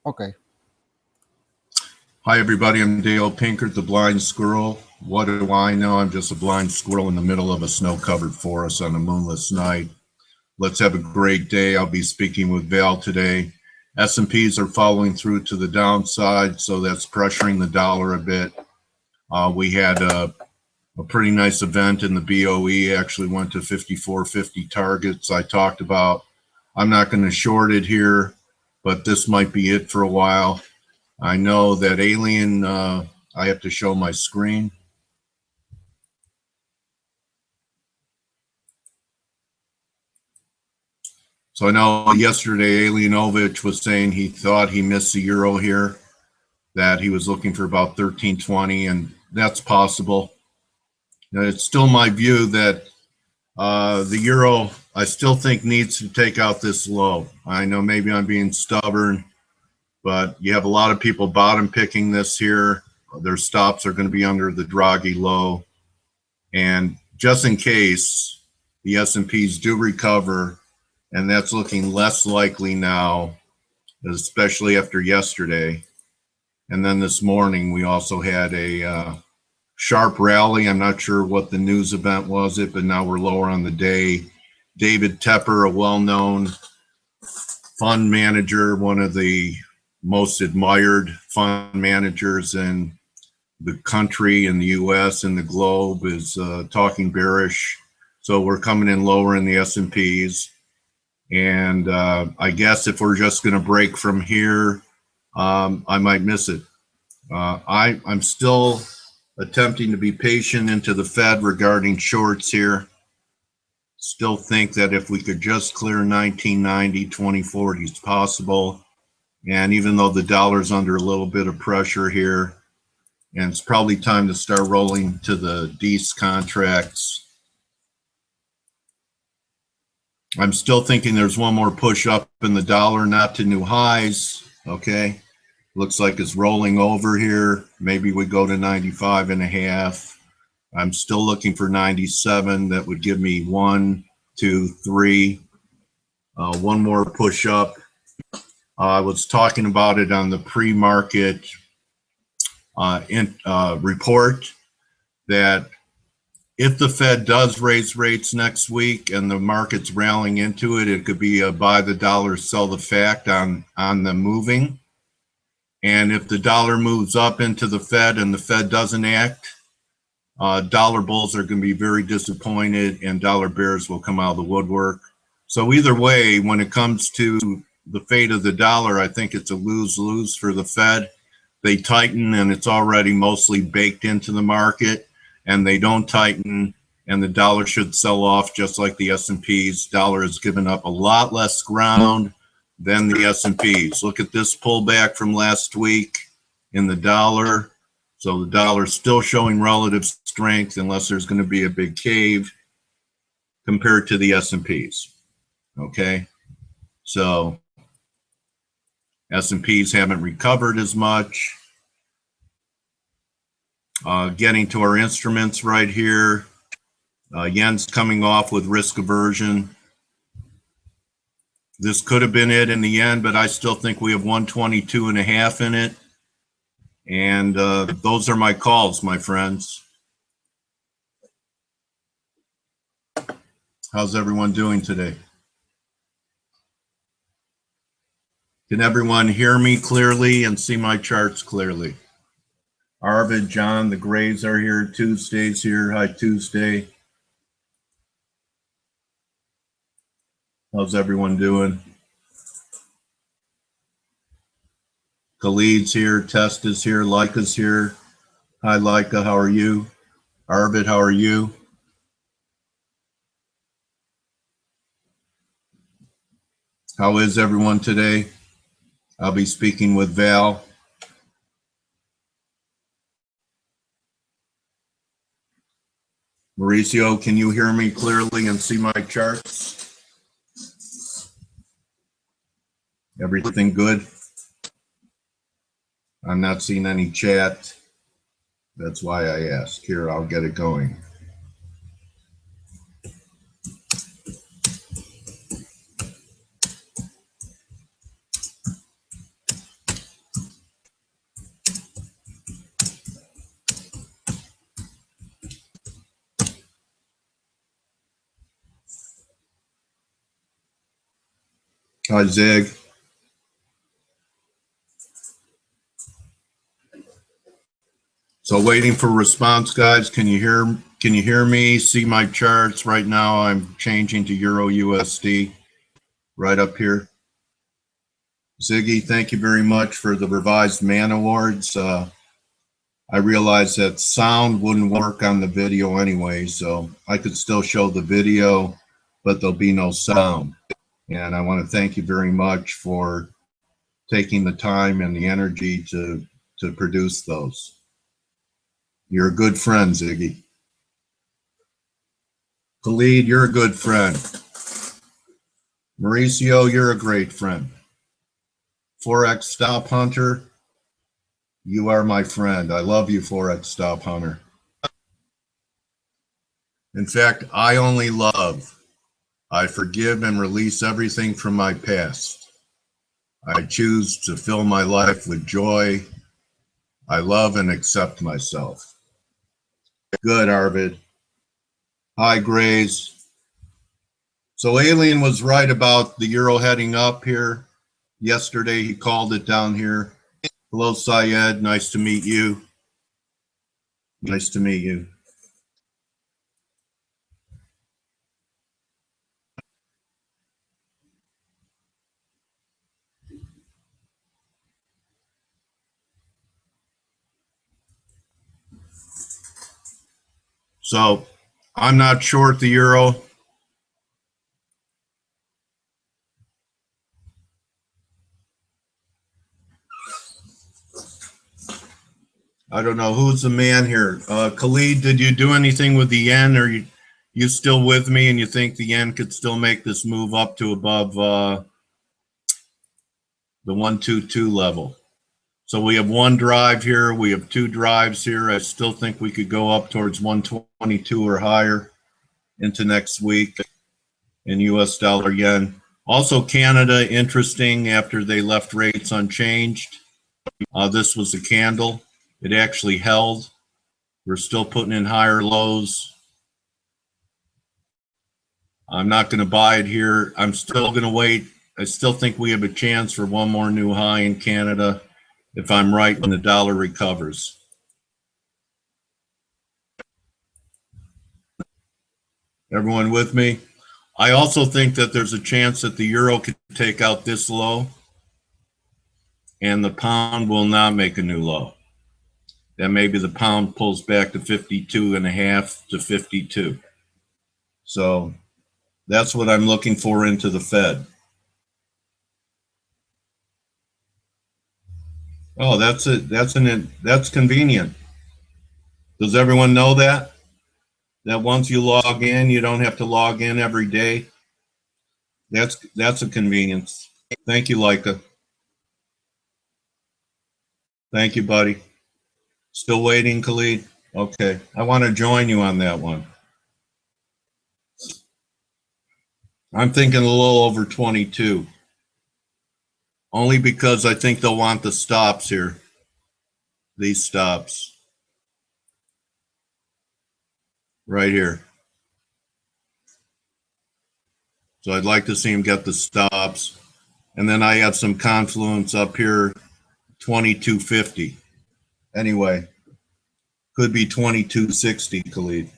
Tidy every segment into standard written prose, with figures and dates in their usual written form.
Okay. Hi, everybody. I'm Dale Pinkert, the blind squirrel. What do I know? I'm just a blind squirrel in the middle of a snow-covered forest on a moonless night. Let's have a great day. I'll be speaking with Val today. S&Ps are following through to the downside, so that's pressuring the dollar a bit. We had a pretty nice event in the BOE, actually went to 54.50 targets I talked about. I'm not going to short it here, but this might be it for a while. I know that Alien, I have to show my screen. So I know yesterday Alienovich was saying he thought he missed the euro here, that he was looking for about 13.20, and that's possible. Now, it's still my view that the euro, I still think, needs to take out this low. I know maybe I'm being stubborn, but you have a lot of people bottom picking this here. Their stops are going to be under the Draghi low. And just in case the S&Ps do recover, and that's looking less likely now, especially after yesterday. And then this morning, we also had a sharp rally. I'm not sure what the news event was, but now we're lower on the day. David Tepper, a well-known fund manager, one of the most admired fund managers in the country, in the U.S., and the globe, is talking bearish. So we're coming in lower in the S&Ps. And I guess if we're just going to break from here, I might miss it. I'm still attempting to be patient into the Fed regarding shorts here. Still think that if we could just clear 1990, 2040 is possible. And even though the dollar's under a little bit of pressure here, and it's probably time to start rolling to the DEES contracts. I'm still thinking there's one more push up in the dollar, not to new highs. Okay. Looks like it's rolling over here. Maybe we go to 95.5. I'm still looking for 97. That would give me 1, 2, 3. One more push up. I was talking about it on the pre-market report that if the Fed does raise rates next week and the market's rallying into it, it could be a buy the dollar, sell the fact on the moving. And if the dollar moves up into the Fed and the Fed doesn't act, dollar bulls are going to be very disappointed and dollar bears will come out of the woodwork. So either way, when it comes to the fate of the dollar, I think it's a lose-lose for the Fed. They tighten and it's already mostly baked into the market, and they don't tighten and the dollar should sell off just like the S&Ps. Dollar has given up a lot less ground than the S&Ps. Look at this pullback from last week in the dollar. So the dollar is still showing relative strength unless there's going to be a big cave compared to the S&Ps. Okay, so S&Ps haven't recovered as much. Getting to our instruments right here. Yen's coming off with risk aversion. This could have been it in the end, but I still think we have 122.5 in it. And those are my calls, my friends. How's everyone doing today? Can everyone hear me clearly and see my charts clearly? Arvid, John, the Grays are here. Tuesday's here. Hi, Tuesday. How's everyone doing? Khalid's here. Test is here. Leica's here. Hi, Leica. How are you? Arvid, how are you? How is everyone today? I'll be speaking with Val. Mauricio, can you hear me clearly and see my charts? Everything good? I'm not seeing any chat. That's why I asked. Here, I'll get it going. Hi, Zig. So waiting for response, guys. Can you hear me? See my charts right now? I'm changing to Euro USD right up here. Ziggy, thank you very much for the revised man awards. I realized that sound wouldn't work on the video anyway, so I could still show the video, but there'll be no sound. And I want to thank you very much for taking the time and the energy to produce those. You're a good friend, Ziggy. Khalid, you're a good friend. Mauricio, you're a great friend. Forex Stop Hunter, you are my friend. I love you, Forex Stop Hunter. In fact, I only love. I forgive and release everything from my past. I choose to fill my life with joy. I love and accept myself. Good, Arvid. Hi, Grays. So Alien was right about the euro heading up here. Yesterday, he called it down here. Hello, Syed. Nice to meet you. Nice to meet you. So I'm not short the euro. I don't know who's the man here. Khalid, did you do anything with the yen? Or you still with me and you think the yen could still make this move up to above the 122 level? So we have one drive here. We have two drives here. I still think we could go up towards 122 or higher into next week in US dollar yen. Also Canada, interesting, after they left rates unchanged. This was a candle. It actually held. We're still putting in higher lows. I'm not going to buy it here. I'm still going to wait. I still think we have a chance for one more new high in Canada if I'm right when the dollar recovers. Everyone with me? I also think that there's a chance that the euro could take out this low and the pound will not make a new low. That maybe the pound pulls back to 52.5 to 52. So that's what I'm looking for into the Fed. Oh, that's it. That's convenient. Does everyone know that? That once you log in, you don't have to log in every day. That's a convenience. Thank you, Leica. Thank you, buddy. Still waiting, Khalid? Okay. I want to join you on that one. I'm thinking a little over 22. Only because I think they'll want the stops here. These stops. Right here. So I'd like to see him get the stops. And then I have some confluence up here, 2250. Anyway, could be 2260, Khalid.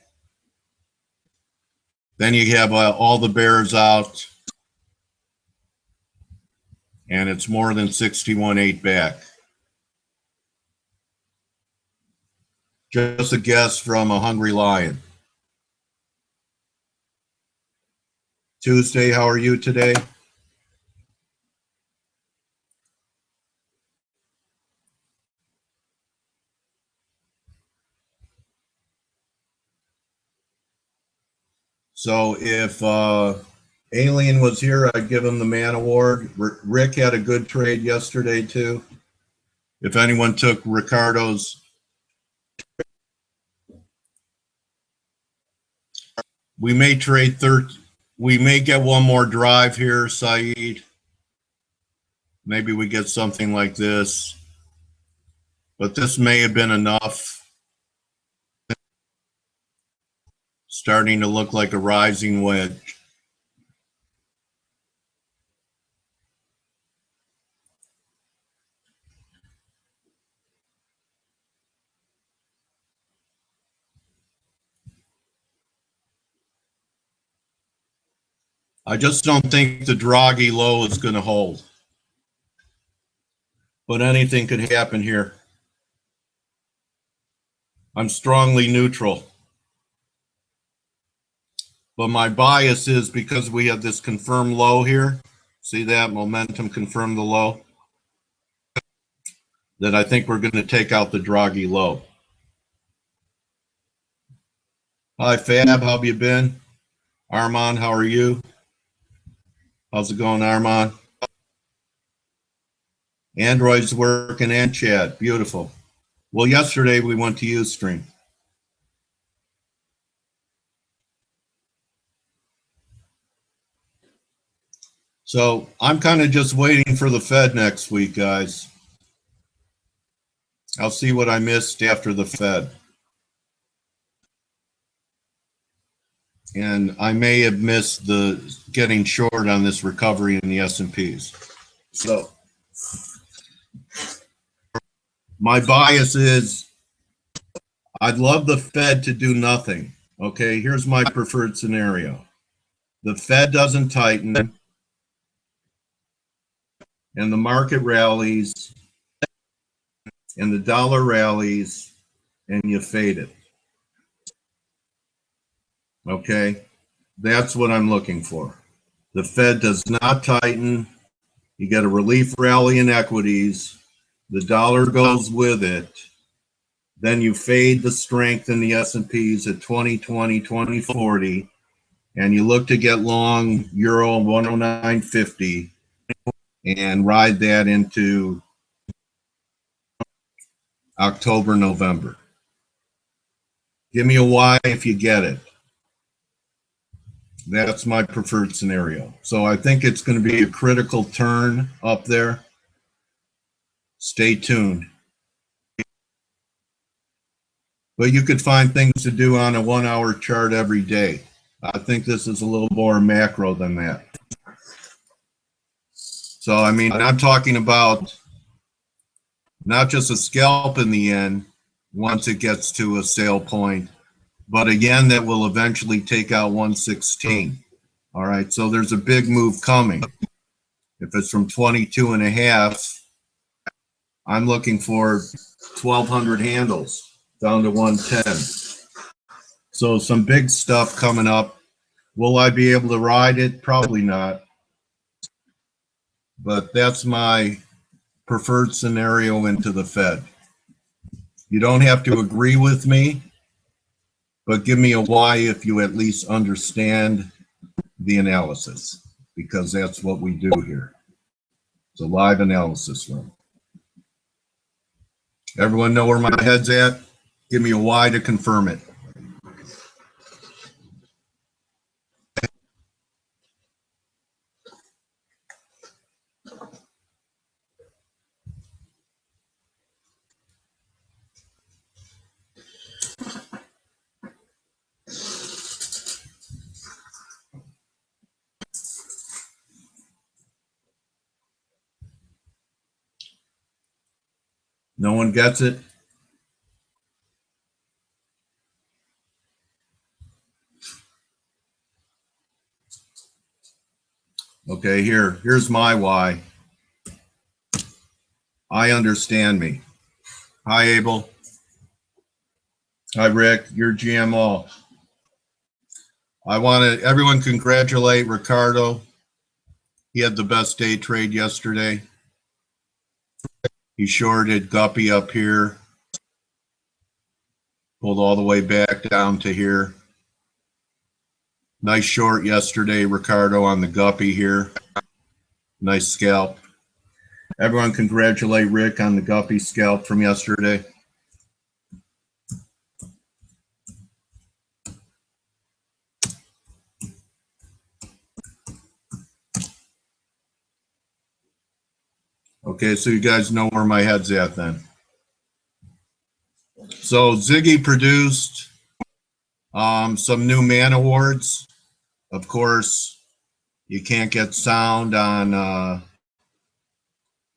Then you have all the bears out. And it's more than 61.8 back. Just a guess from a hungry lion. Tuesday, how are you today? So if Alien was here, I'd give him the man award. Rick had a good trade yesterday too. If anyone took Ricardo's, we may trade we may get one more drive here, Saeed. Maybe we get something like this. But this may have been enough. Starting to look like a rising wedge. I just don't think the Draghi low is going to hold. But anything could happen here. I'm strongly neutral. But my bias is because we have this confirmed low here. See that? Momentum confirmed the low. That I think we're going to take out the Draghi low. Hi, Fab. How have you been? Armand, how are you? How's it going, Armand? Android's working and chat. Beautiful. Well, yesterday we went to Ustream. So I'm kind of just waiting for the Fed next week, guys. I'll see what I missed after the Fed. And I may have missed the getting short on this recovery in the S&Ps. So my bias is I'd love the Fed to do nothing. Okay, here's my preferred scenario. The Fed doesn't tighten and the market rallies and the dollar rallies and you fade it. Okay, that's what I'm looking for. The Fed does not tighten. You get a relief rally in equities. The dollar goes with it. Then you fade the strength in the S&Ps at 2020, 2040, and you look to get long Euro 109.50 and ride that into October, November. Give me a Y if you get it. That's my preferred scenario. So I think it's going to be a critical turn up there. Stay tuned. But you could find things to do on a 1 hour chart every day. I think this is a little more macro than that. So, I mean, I'm talking about not just a scalp in the end once it gets to a sale point, but a yen that will eventually take out 116. All right, so there's a big move coming. If it's from 22 and a half, I'm looking for 1,200 handles down to 110. So some big stuff coming up. Will I be able to ride it? Probably not. But that's my preferred scenario into the Fed. You don't have to agree with me, but give me a Y if you at least understand the analysis, because that's what we do here. It's a live analysis room. Everyone know where my head's at? Give me a Y to confirm it. No one gets it? Okay, here's my why. I understand me. Hi, Abel. Hi, Rick. You're GMO. I want to, everyone congratulate Ricardo. He had the best day trade yesterday. He shorted Guppy up here. Pulled all the way back down to here. Nice short yesterday, Ricardo, on the Guppy here. Nice scalp. Everyone congratulate Rick on the Guppy scalp from yesterday. Okay, so you guys know where my head's at then. So Ziggy produced some new man awards. Of course, you can't get sound on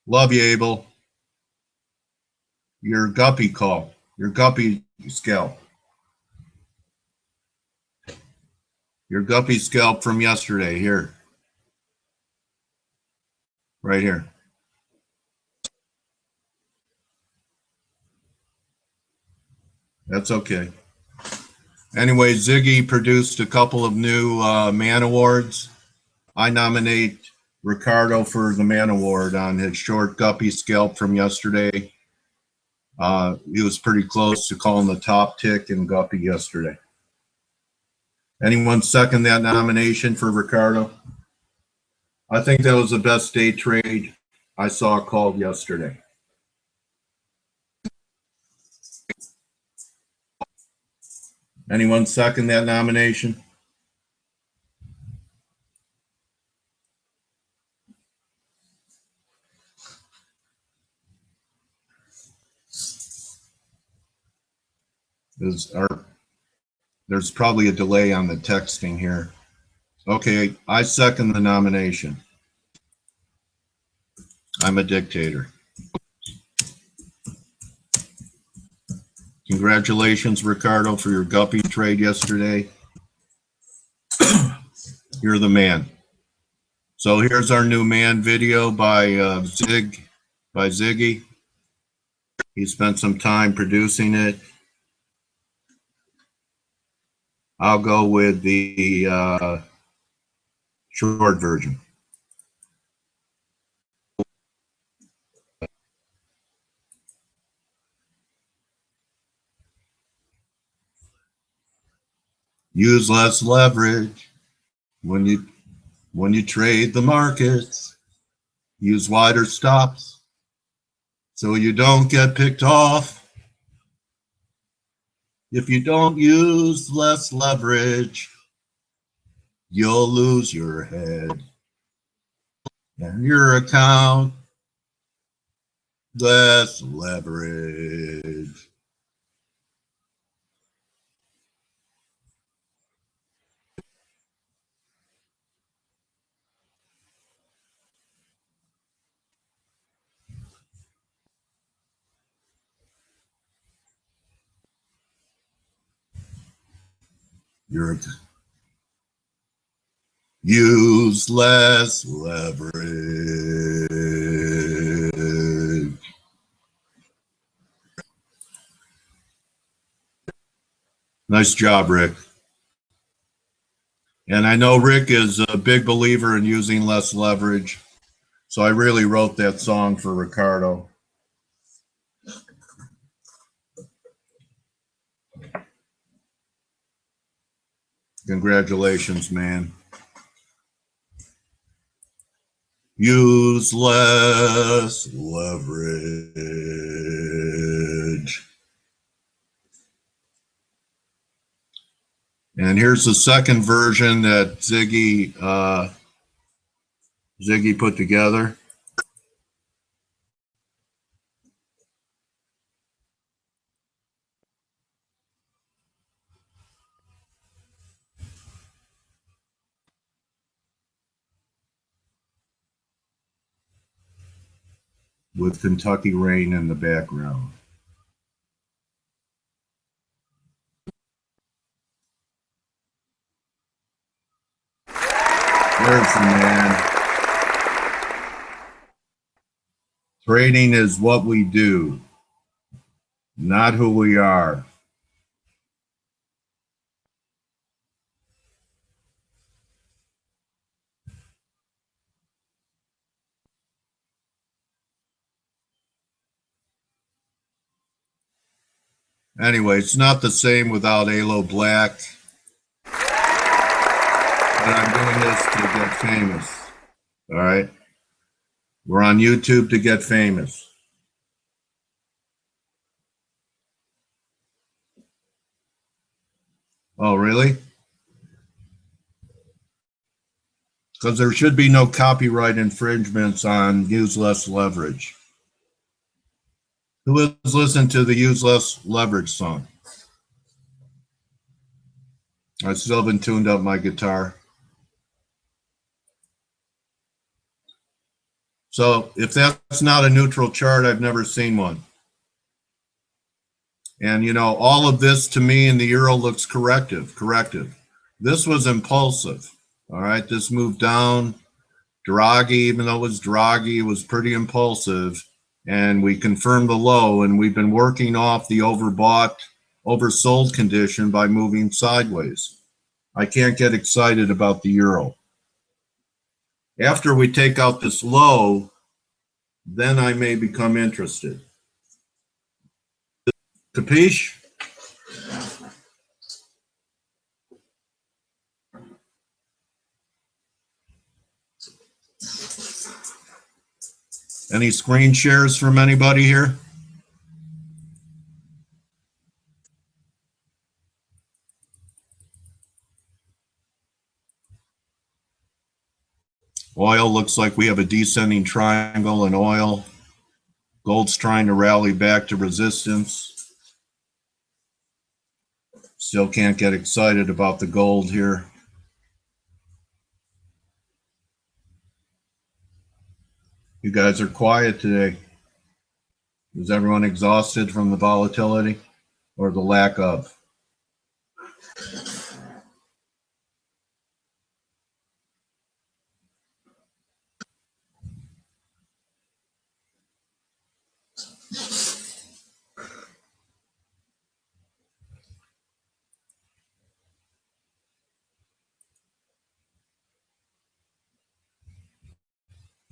love you, Abel. Your Guppy call, your Guppy scalp. Your Guppy scalp from yesterday here. right here. That's okay. Anyway, Ziggy produced a couple of new Man Awards. I nominate Ricardo for the Man Award on his short guppy scalp from yesterday. He was pretty close to calling the top tick in guppy yesterday. Anyone second that nomination for Ricardo? I think that was the best day trade I saw called yesterday. Anyone second that nomination? There's probably a delay on the texting here. Okay, I second the nomination. I'm a dictator. Congratulations, Ricardo, for your guppy trade yesterday. You're the man. So here's our new man video by Ziggy. He spent some time producing it. I'll go with the short version. Use less leverage when you trade the markets. Use wider stops so you don't get picked off. If you don't use less leverage, you'll lose your head and your account. Less leverage. Use less leverage. Nice job, Rick. And I know Rick is a big believer in using less leverage, so I really wrote that song for Ricardo. Congratulations, man. Use less leverage. And here's the second version that Ziggy put together. With Kentucky Rain in the background. There's the man. Trading is what we do, not who we are. Anyway, it's not the same without Alo Black. But I'm doing this to get famous. All right? We're on YouTube to get famous. Oh, really? Because there should be no copyright infringements on use less leverage. Who has listened to the use less leverage song? I still haven't tuned up my guitar. So if that's not a neutral chart, I've never seen one. And, you know, all of this to me in the euro looks corrective. This was impulsive. All right, this moved down, Draghi, even though it was Draghi, was pretty impulsive, and we confirmed the low, and we've been working off the overbought, oversold condition by moving sideways. I can't get excited about the euro. After we take out this low, then I may become interested. Capiche? Any screen shares from anybody here? Oil looks like we have a descending triangle in oil. Gold's trying to rally back to resistance. Still can't get excited about the gold here. You guys are quiet today. Is everyone exhausted from the volatility or the lack of?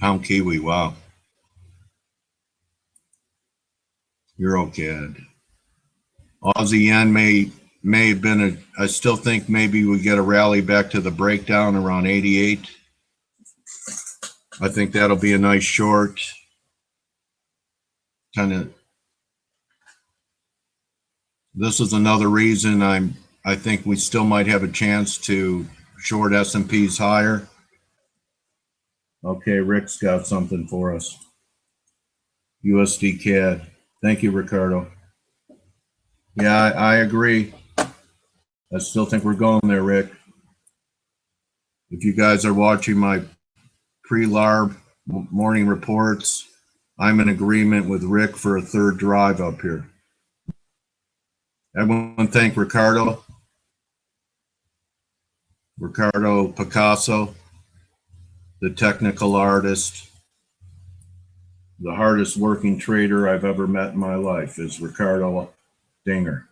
Pound Kiwi, wow. Euro CAD. Aussie yen may have been I still think maybe we get a rally back to the breakdown around 88. I think that'll be a nice short. This is another reason I think we still might have a chance to short S&Ps higher. Okay, Rick's got something for us. USD CAD. Thank you, Ricardo. Yeah, I agree. I still think we're going there, Rick. If you guys are watching my pre-larb morning reports, I'm in agreement with Rick for a third drive up here. Everyone thank Ricardo. Ricardo Picasso, the technical artist. The hardest working trader I've ever met in my life is Ricardo Dinger.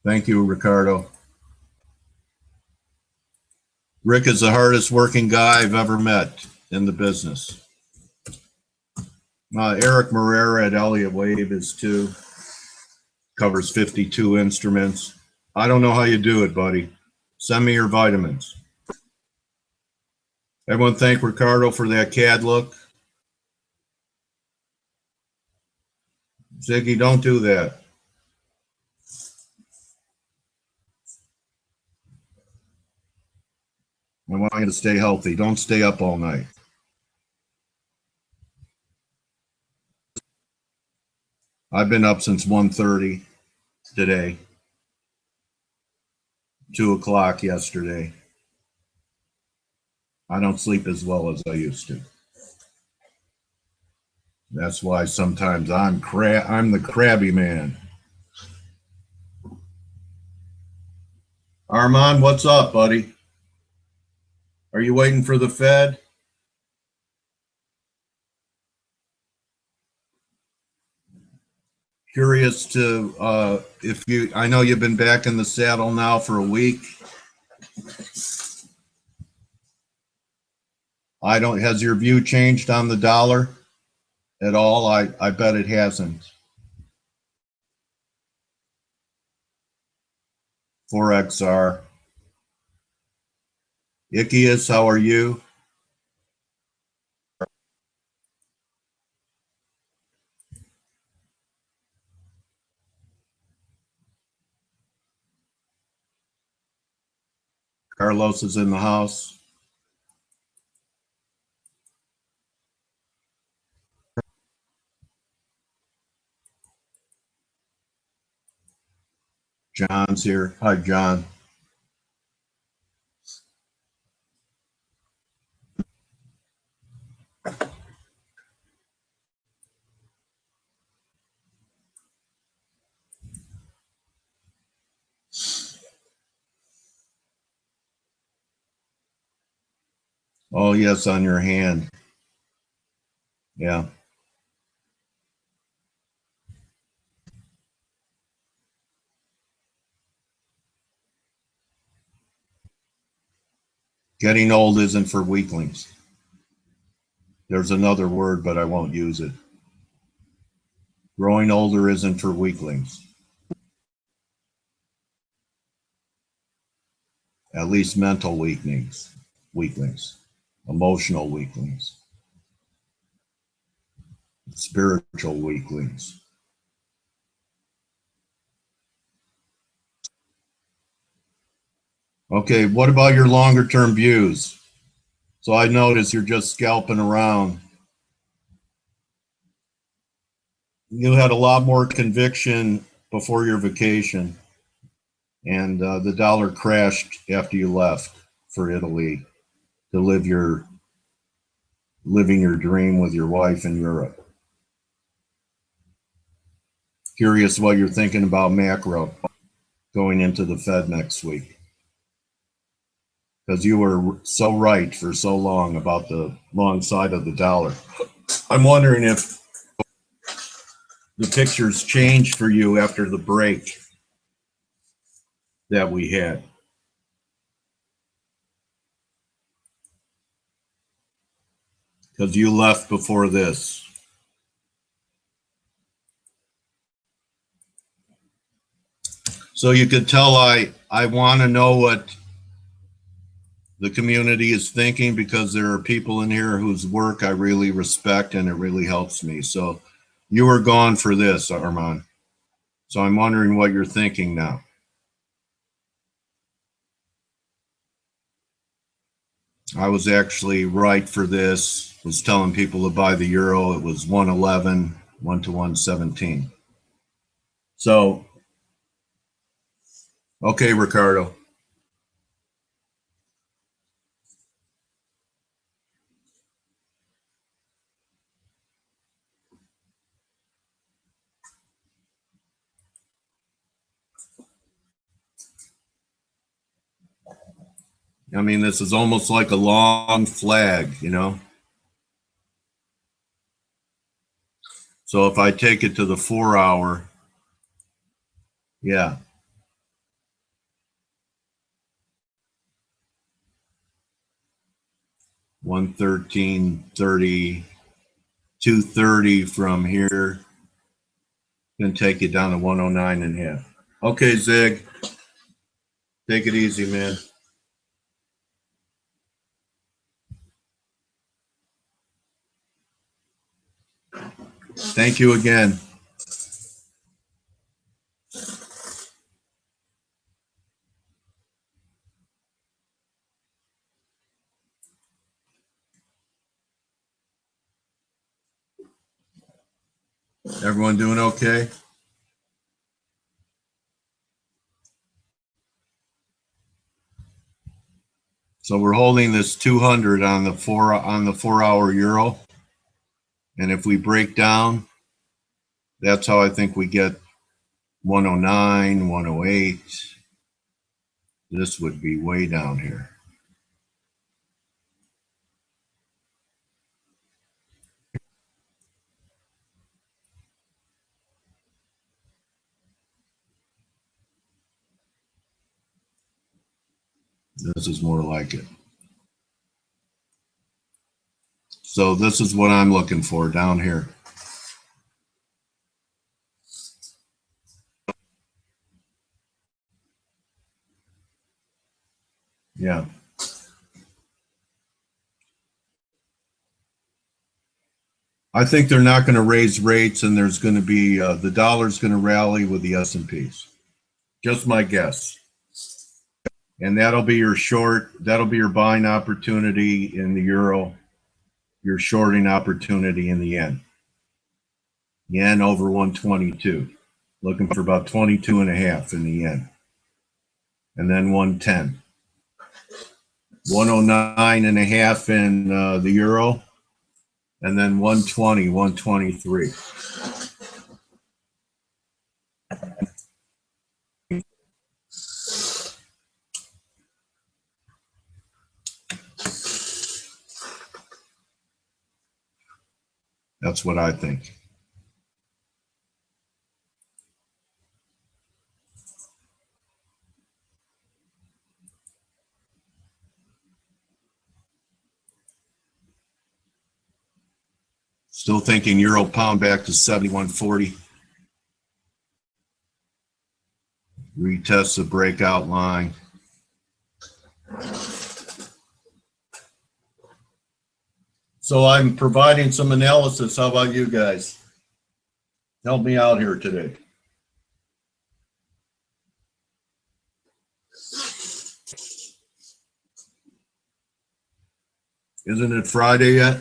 Thank you, Ricardo. Rick is the hardest working guy I've ever met in the business. Eric Morera at Elliott Wave is too. Covers 52 instruments. I don't know how you do it, buddy. Send me your vitamins. Everyone thank Ricardo for that CAD look. Ziggy, don't do that. I want you to stay healthy. Don't stay up all night. I've been up since 1:30 today. 2 o'clock yesterday. I don't sleep as well as I used to. That's why sometimes I'm the crabby man. Armand, what's up, buddy? Are you waiting for the Fed? Curious to I know you've been back in the saddle now for a week. Has your view changed on the dollar at all? I bet it hasn't. XR. Ickius, how are you? Carlos is in the house. John's here. Hi, John. Oh, yes, on your hand. Yeah. Getting old isn't for weaklings. There's another word, but I won't use it. Growing older isn't for weaklings. At least mental weaklings, emotional weaklings, spiritual weaklings. Okay, what about your longer term views? So I notice you're just scalping around. You had a lot more conviction before your vacation, and the dollar crashed after you left for Italy to living your dream with your wife in Europe. Curious what you're thinking about macro going into the Fed next week, because you were so right for so long about the long side of the dollar. I'm wondering if the pictures changed for you after the break that we had. Because you left before this. So you could tell I want to know what the community is thinking, because there are people in here whose work I really respect and it really helps me. So you were gone for this, Armand. So I'm wondering what you're thinking now. I was actually right for this. Was telling people to buy the euro. It was 111, 1 to 117. So, okay, Ricardo. I mean, this is almost like a long flag, you know? So if I take it to the 4 hour, yeah, 113.30, 230 from here, gonna take it down to 109.5. Okay, Zig, take it easy, man. Thank you again. Everyone doing okay? So we're holding this 200 on the 4 hour euro, and if we break down, that's how I think we get 109, 108. This would be way down here. This is more like it. So this is what I'm looking for down here. Yeah. I think they're not going to raise rates, and there's going to be the dollar's going to rally with the S&Ps. Just my guess. And that'll be your short. That'll be your buying opportunity in the euro. Your shorting opportunity in the yen. Yen over 122. Looking for about 22.5 in the yen. And then 110. 109.5 in the euro. And then 120, 123. That's what I think. Still thinking euro pound back to 71.40. Retest the breakout line. So I'm providing some analysis. How about you guys? Help me out here today. Isn't it Friday yet?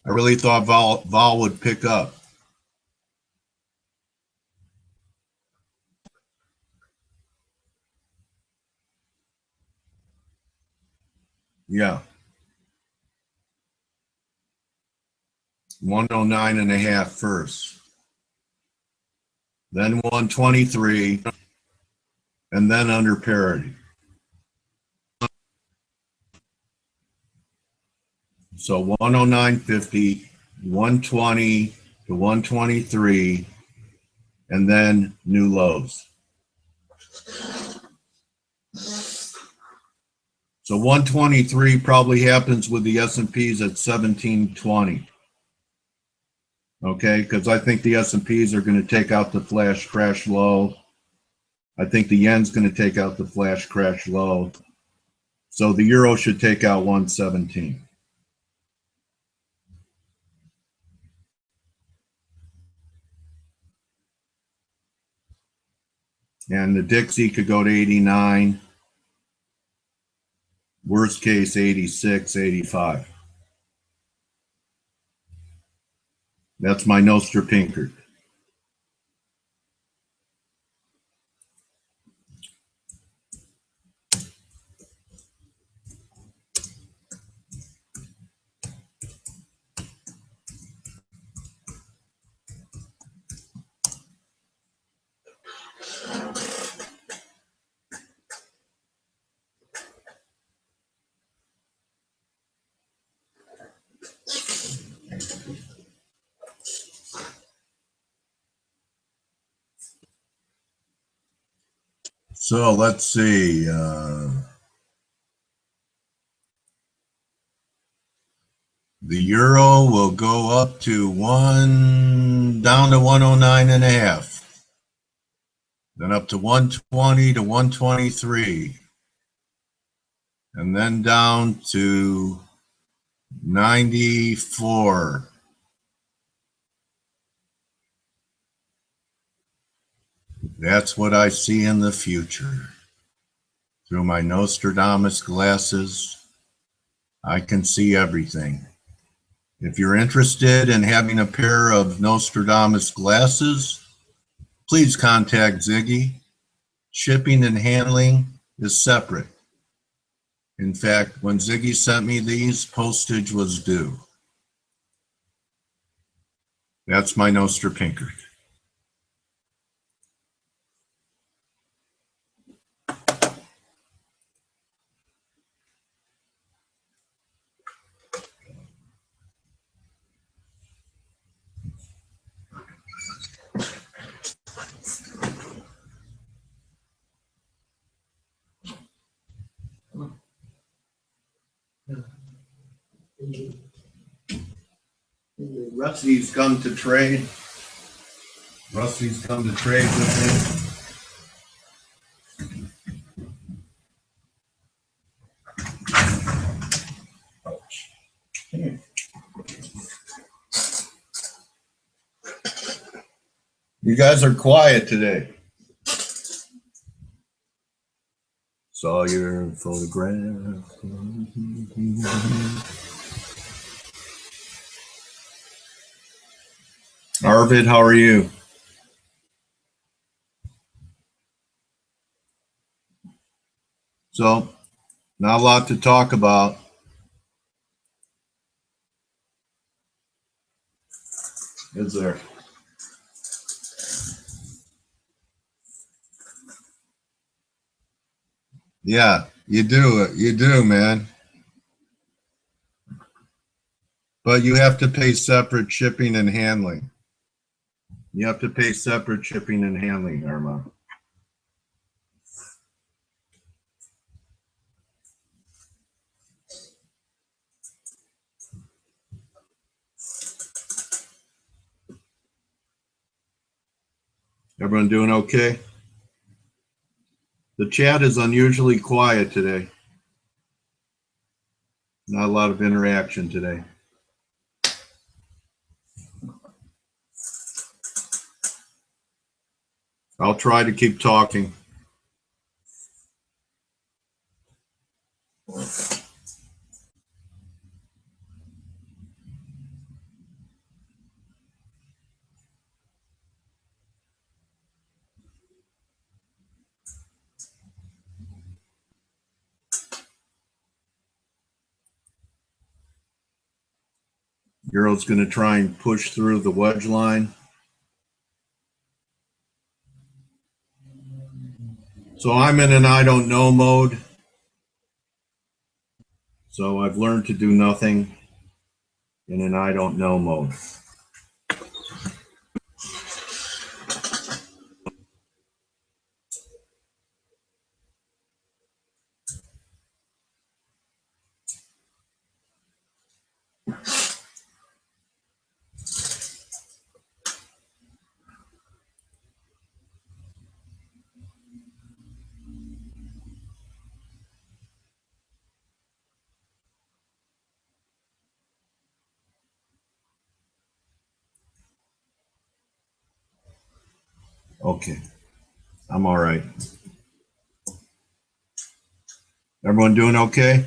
I really thought Vol would pick up. Yeah. 109.5 first. Then 123. And then under parity. So 109.50, 120 to 123, and then new lows. So 123 probably happens with the S&Ps at 1720. Okay, because I think the S&Ps are going to take out the flash crash low. I think the yen's going to take out the flash crash low. So the euro should take out 117. And the Dixie could go to 89. Worst case, 86, 85. That's my Nostra Pinkert. So let's see. The euro will go up to down to 109.5. Then up to 120 to 123. And then down to 94. That's what I see in the future. Through my Nostradamus glasses, I can see everything. If you're interested in having a pair of Nostradamus glasses, please contact Ziggy. Shipping and handling is separate. In fact, when Ziggy sent me these, postage was due. That's my Nostra Pinkert. Rusty's come to trade. Rusty's come to trade with me. You guys are quiet today. Saw your photograph. Arvid, how are you? So, not a lot to talk about, is there? Yeah, you do. You do, man. But you have to pay separate shipping and handling. You have to pay separate shipping and handling, Irma. Everyone doing okay? The chat is unusually quiet today. Not a lot of interaction today. I'll try to keep talking. Euro's going to try and push through the wedge line. So I'm in an I don't know mode. So I've learned to do nothing in an I don't know mode. Okay, I'm all right. Everyone doing okay?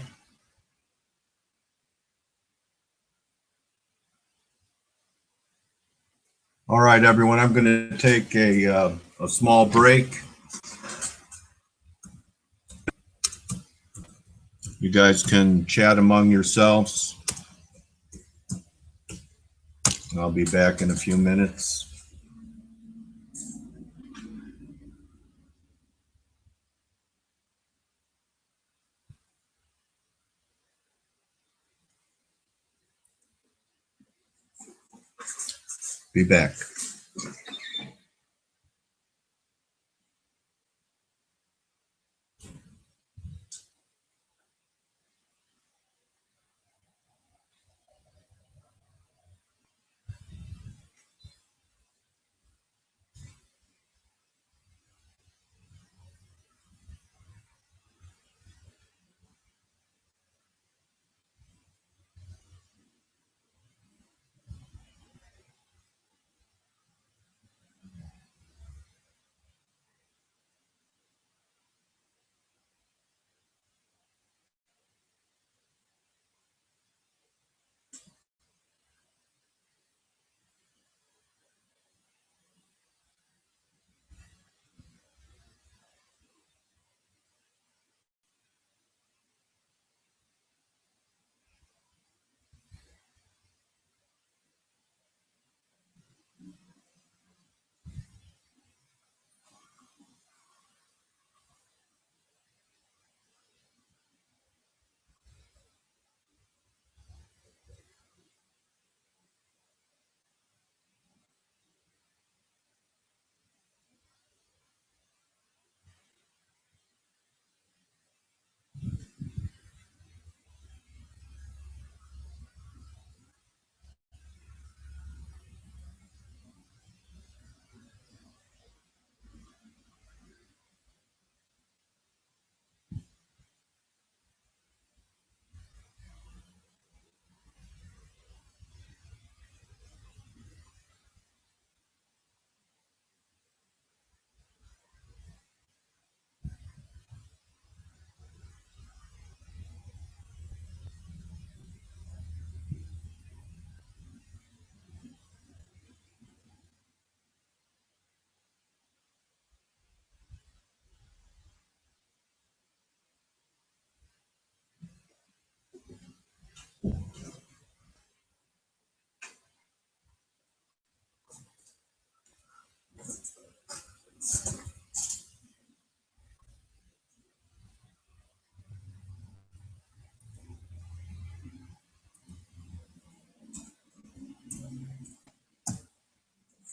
All right, everyone, I'm going to take a small break. You guys can chat among yourselves. I'll be back in a few minutes. Be back.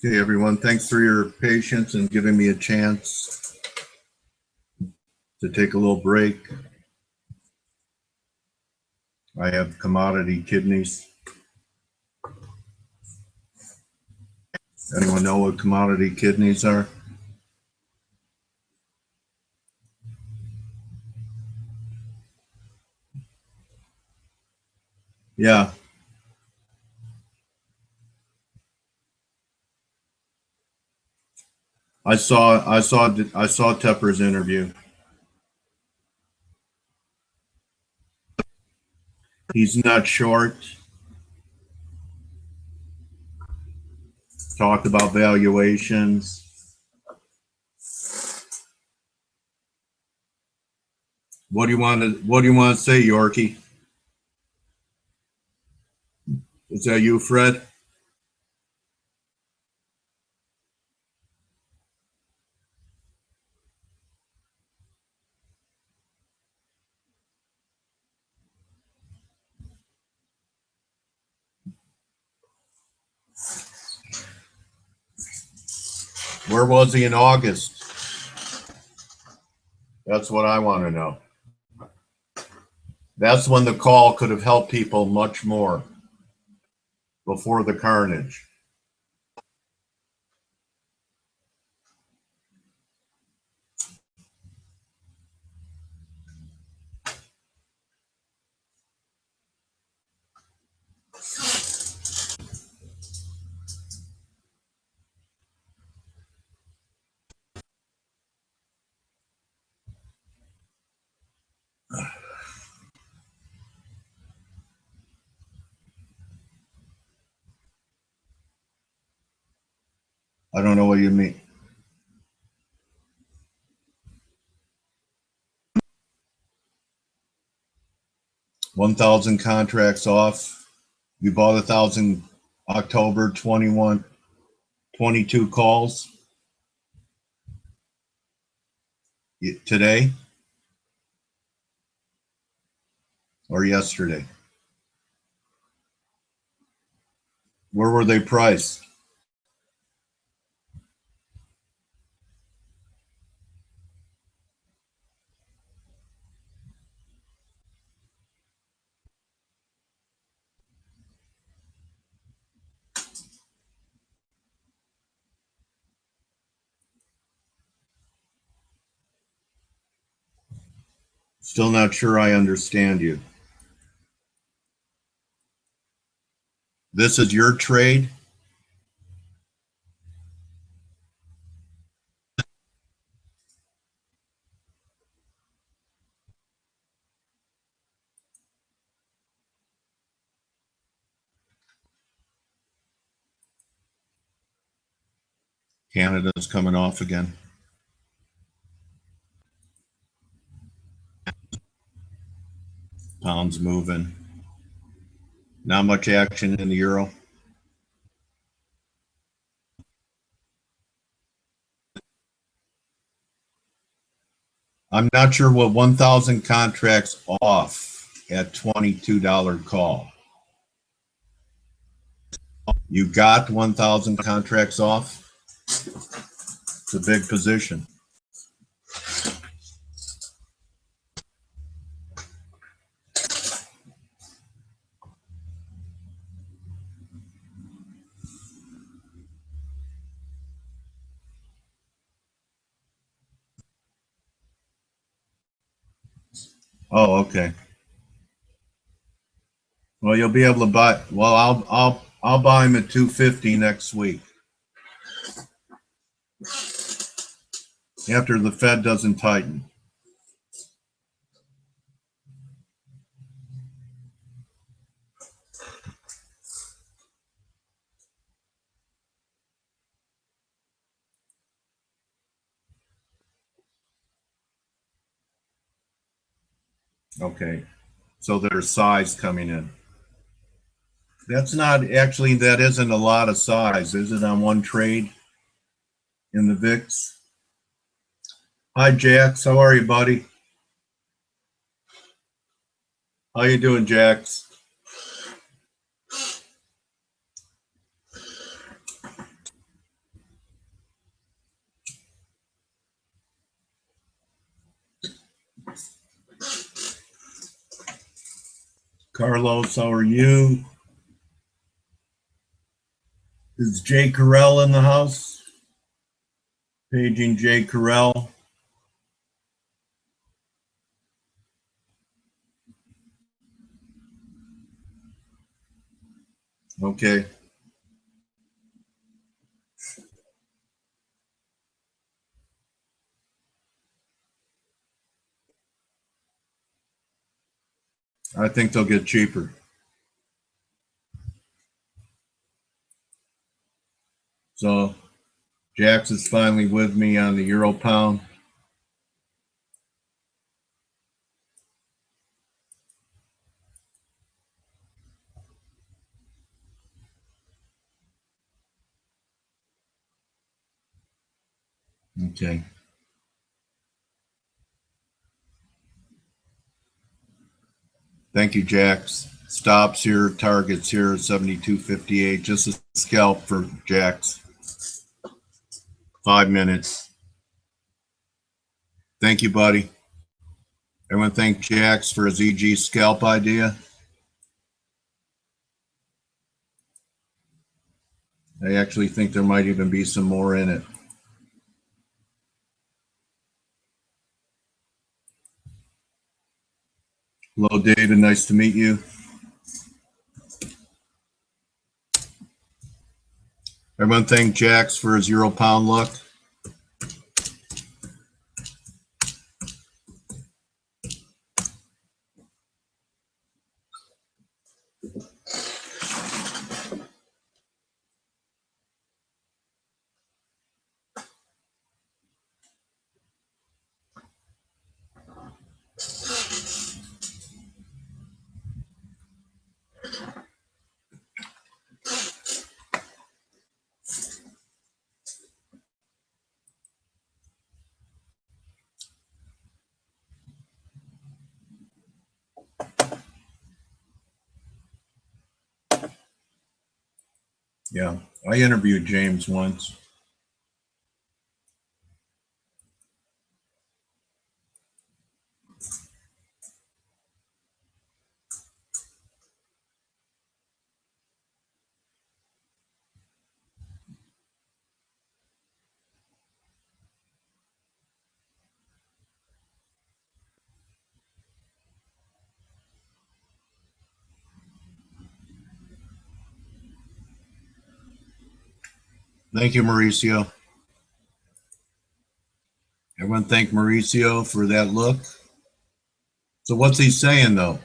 Okay, everyone, thanks for your patience and giving me a chance to take a little break. I have commodity kidneys. Anyone know what commodity kidneys are? Yeah, I saw Tepper's interview. He's not short. Talked about valuations. What do you want to say, Yorkie? Is that you, Fred? Where was he in August? That's what I want to know. That's when the call could have helped people much more before the carnage. I don't know what you mean. 1,000 contracts off. You bought 1,000 October 21, 22 calls today or yesterday. Where were they priced? Still not sure I understand you. This is your trade? Canada's coming off again. Pound's moving. Not much action in the euro. I'm not sure what 1,000 contracts off at $22 call. You got 1,000 contracts off? It's a big position. Oh, okay. Well, you'll be able to buy. Well, I'll buy them at 250 next week after the Fed doesn't tighten. Okay. So there's size coming in. That's not actually, that isn't a lot of size, is it, on one trade in the VIX? Hi, Jax. How are you, buddy? How you doing, Jax? Carlos, how are you? Is Jay Carell in the house? Paging Jay Carell. Okay. I think they'll get cheaper. So Jax is finally with me on the Euro Pound. Okay. Thank you, Jax. Stops here, targets here, 72.58. Just a scalp for Jax. 5 minutes. Thank you, buddy. I want to thank Jax for his EG scalp idea. I actually think there might even be some more in it. Hello, David. Nice to meet you. I want to thank Jax for his Euro Pound look. Yeah, I interviewed James once. Thank you, Mauricio. I want to thank Mauricio for that look. So what's he saying, though?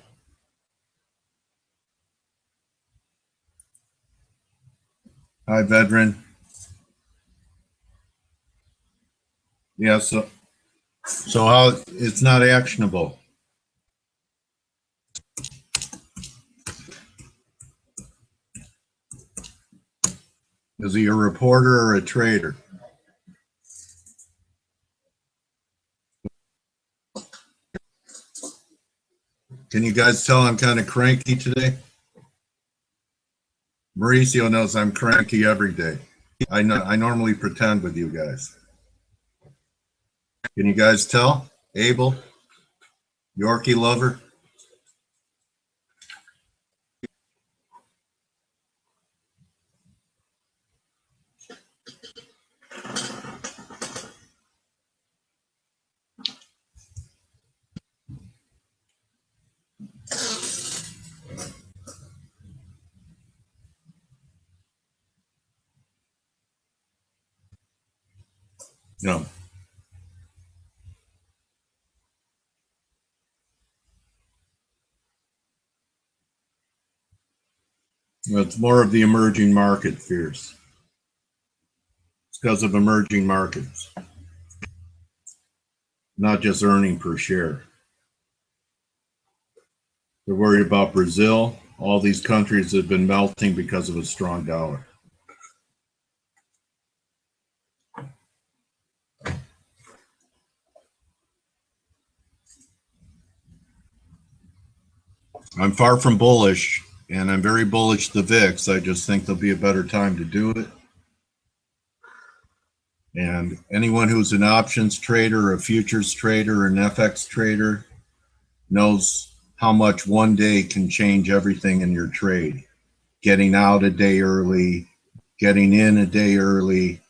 Hi, Vedran. Yeah, so how it's not actionable. Is he a reporter or a trader? Can you guys tell I'm kind of cranky today? Mauricio knows I'm cranky every day. I normally pretend with you guys. Can you guys tell? Abel, Yorkie lover. No. It's more of the emerging market fears. It's because of emerging markets, not just earning per share. They're worried about Brazil. All these countries have been melting because of a strong dollar. I'm far from bullish, and I'm very bullish the VIX. I just think there'll be a better time to do it. And anyone who's an options trader, a futures trader, an FX trader knows how much one day can change everything in your trade. Getting out a day early, getting in a day early.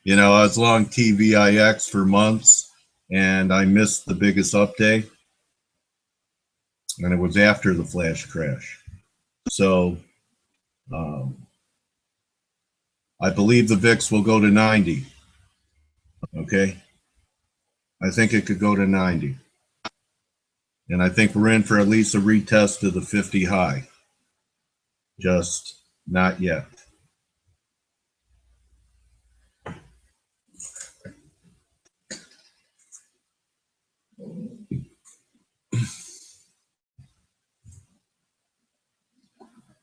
You know, I was long TVIX for months and I missed the biggest up day. And it was after the flash crash. So I believe the VIX will go to 90. Okay. I think it could go to 90. And I think we're in for at least a retest of the 50 high. Just not yet.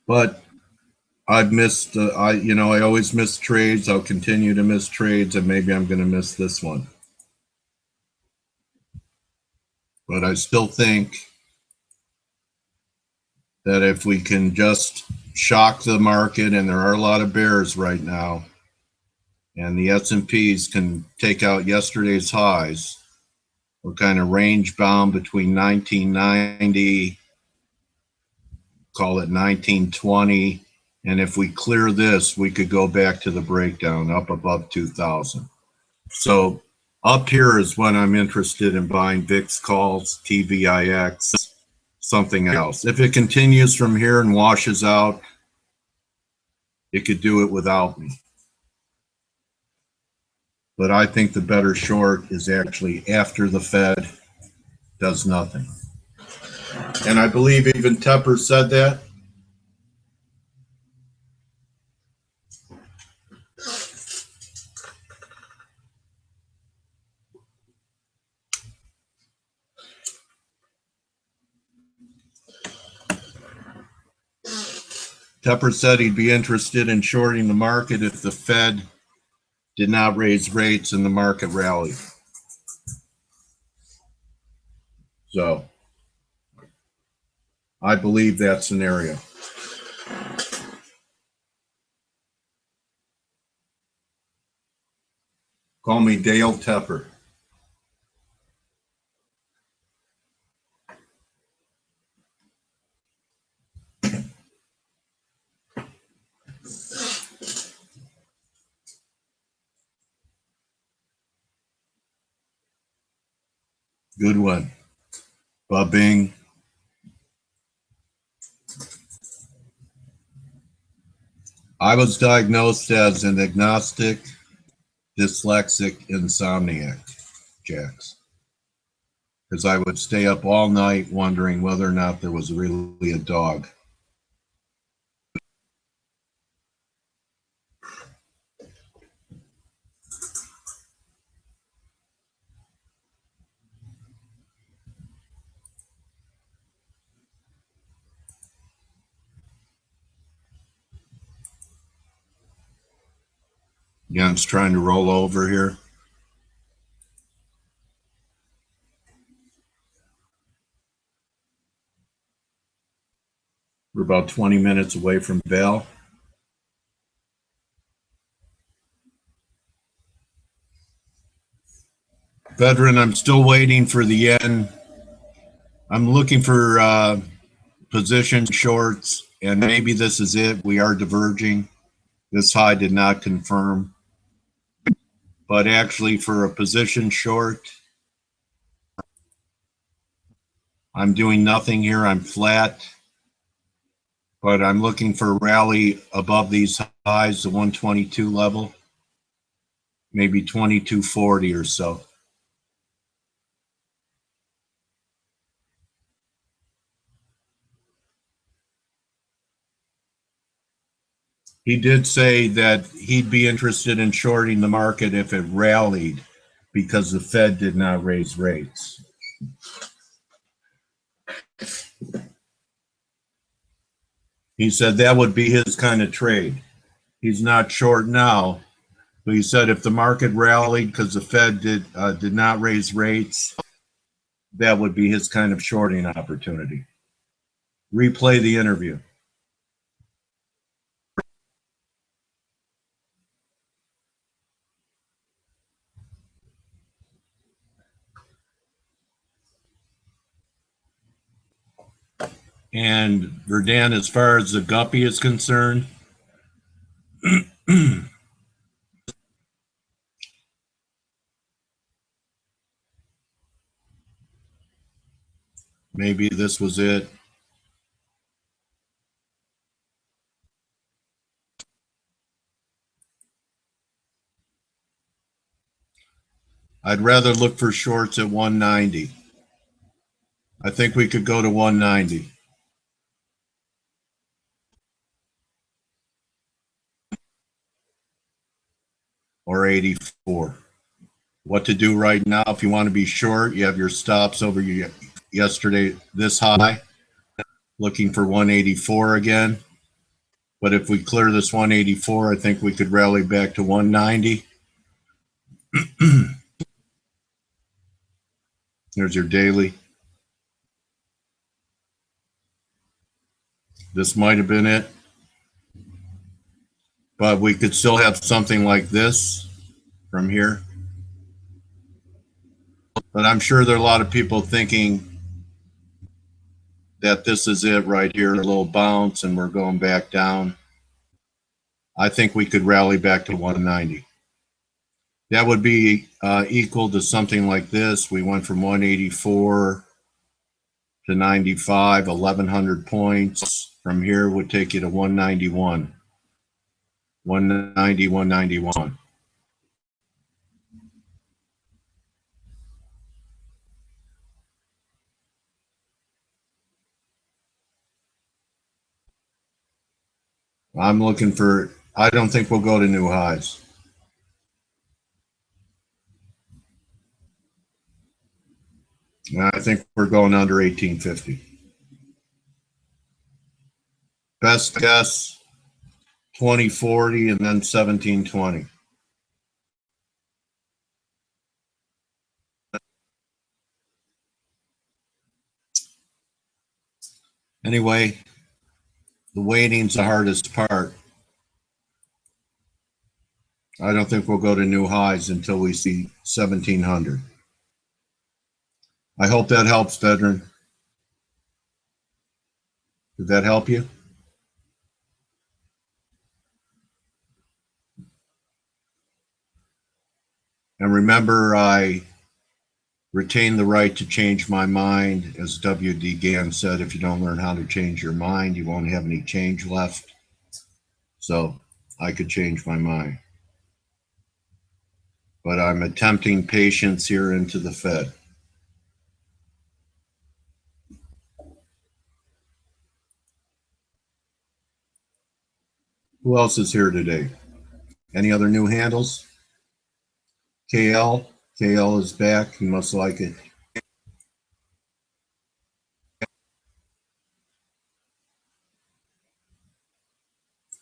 But I've missed, I always miss trades. I'll continue to miss trades, and maybe I'm going to miss this one. But I still think that if we can just shock the market, and there are a lot of bears right now, and the S&Ps can take out yesterday's highs, we're kind of range bound between 1990, call it 1920. And if we clear this, we could go back to the breakdown up above 2000. So up here is when I'm interested in buying VIX calls, TVIX, something else. If it continues from here and washes out, it could do it without me. But I think the better short is actually after the Fed does nothing. And I believe even Tepper said that. Tepper said he'd be interested in shorting the market if the Fed did not raise rates and the market rallied. So I believe that scenario. Call me Dale Tepper. Good one. Ba-bing. I was diagnosed as an agnostic, dyslexic insomniac, Jax. Because I would stay up all night wondering whether or not there was really a dog. Yeah, it's trying to roll over here. We're about 20 minutes away from Val. Veteran, I'm still waiting for the yen. I'm looking for position shorts, and maybe this is it. We are diverging. This high did not confirm. But actually, for a position short, I'm doing nothing here. I'm flat. But I'm looking for a rally above these highs, the 122 level, maybe 2240 or so. He did say that he'd be interested in shorting the market if it rallied because the Fed did not raise rates. He said that would be his kind of trade. He's not short now, but he said if the market rallied because the Fed did not raise rates, that would be his kind of shorting opportunity. Replay the interview. And Verdun, as far as the guppy is concerned, maybe this was it. I'd rather look for shorts at 190. I think we could go to 190 or 84. What to do right now if you want to be short, you have your stops over yesterday this high, looking for 184 again. But if we clear this 184, I think we could rally back to 190. There's your daily. This might have been it. But we could still have something like this from here. But I'm sure there are a lot of people thinking that this is it right here, a little bounce, and we're going back down. I think we could rally back to 190. That would be equal to something like this. We went from 184 to 95, 1,100 points. From here would take you to 191. 190, 191. I'm looking for, I don't think we'll go to new highs. I think we're going under 1850. Best guess, 2040 and then 1720. Anyway, the waiting's the hardest part. I don't think we'll go to new highs until we see 1700. I hope that helps, veteran. Did that help you? And remember, I retain the right to change my mind. As W.D. Gann said, if you don't learn how to change your mind, you won't have any change left. So I could change my mind. But I'm attempting patience here into the Fed. Who else is here today? Any other new handles? KL? KL is back. You must like it.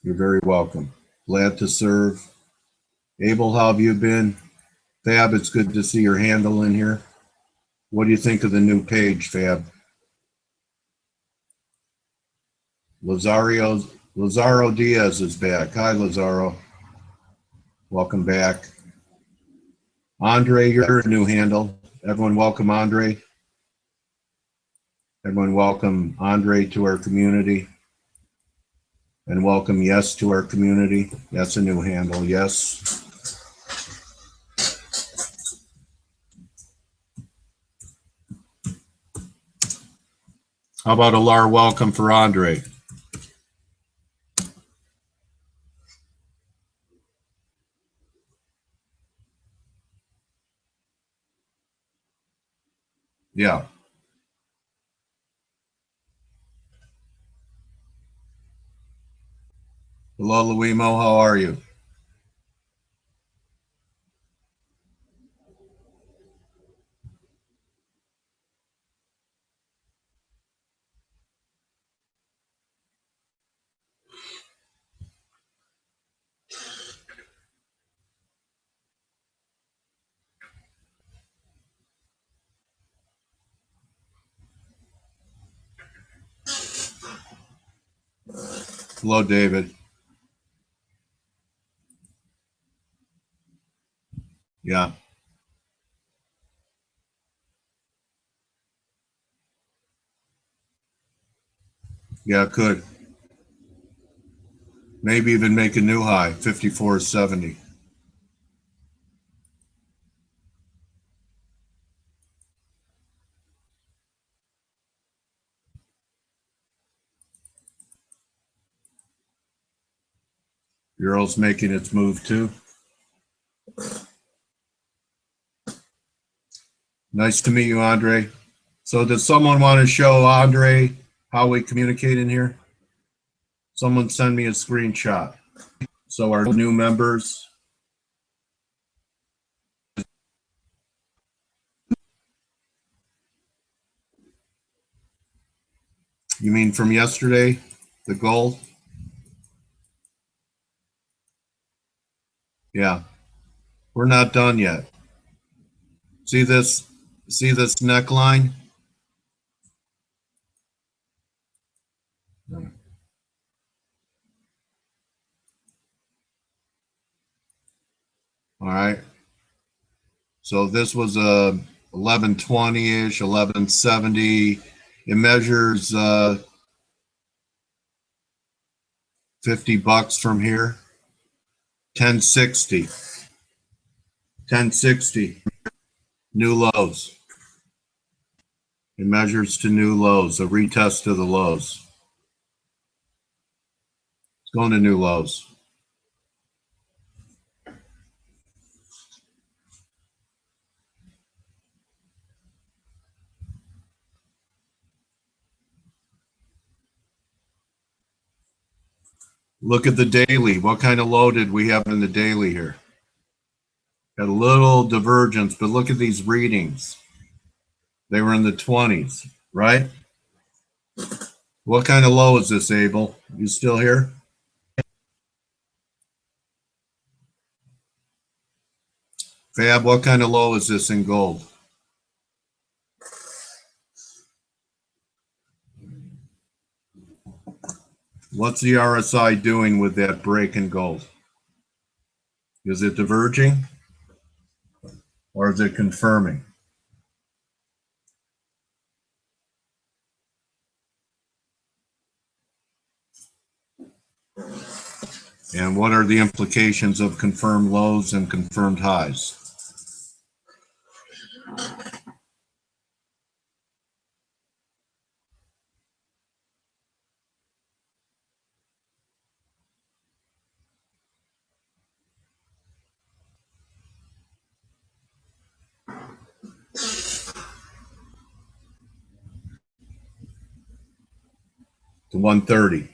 You're very welcome. Glad to serve. Abel, how have you been? Fab, it's good to see your handle in here. What do you think of the new page, Fab? Lazaro Diaz is back. Hi, Lazaro. Welcome back. Andre, your new handle. Everyone welcome Andre. Everyone welcome Andre to our community. And welcome Yes to our community. That's a new handle, Yes. How about a LAR welcome for Andre? Yeah. Hello, Luimo. How are you? Hello, David. Yeah. Yeah, it could. Maybe even make a new high, 54.70. Euro's making its move too. Nice to meet you, Andre. So does someone want to show Andre how we communicate in here? Someone send me a screenshot. So our new members. You mean from yesterday, the gold? Yeah, we're not done yet. See this neckline? All right. So this was a 1120-ish, 1170. It measures $50 from here. 1060. 1060. New lows. It measures to new lows, a retest of the lows. It's going to new lows. Look at the daily. What kind of low did we have in the daily here? Got a little divergence, but look at these readings. They were in the 20s, right? What kind of low is this, Abel? You still here? Fab, what kind of low is this in gold? What's the RSI doing with that break in gold? Is it diverging or is it confirming? And what are the implications of confirmed lows and confirmed highs? To 130.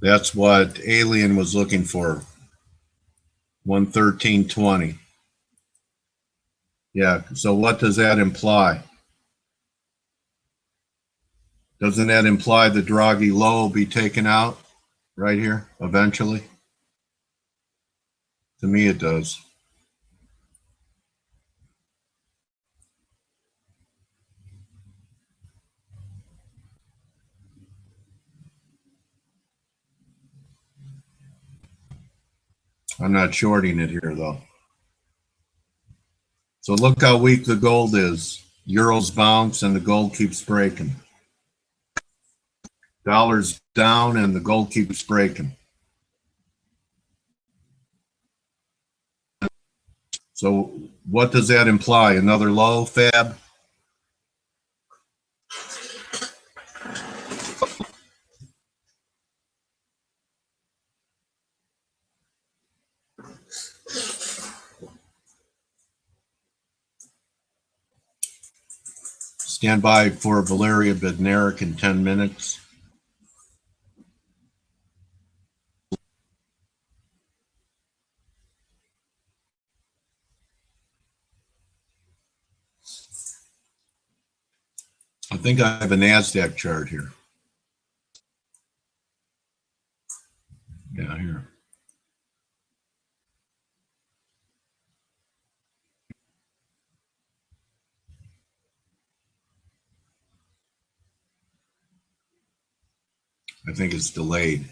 That's what Alien was looking for. 113.20. Yeah, so what does that imply? Doesn't that imply the Draghi low will be taken out right here eventually? To me, it does. I'm not shorting it here, though. So look how weak the gold is. Euro's bounce and the gold keeps breaking. Dollar's down and the gold keeps breaking. So what does that imply? Another low, Fab? Stand by for Valeria Bednarik in 10 minutes. I think I have a NASDAQ chart here. Yeah, here. I think it's delayed.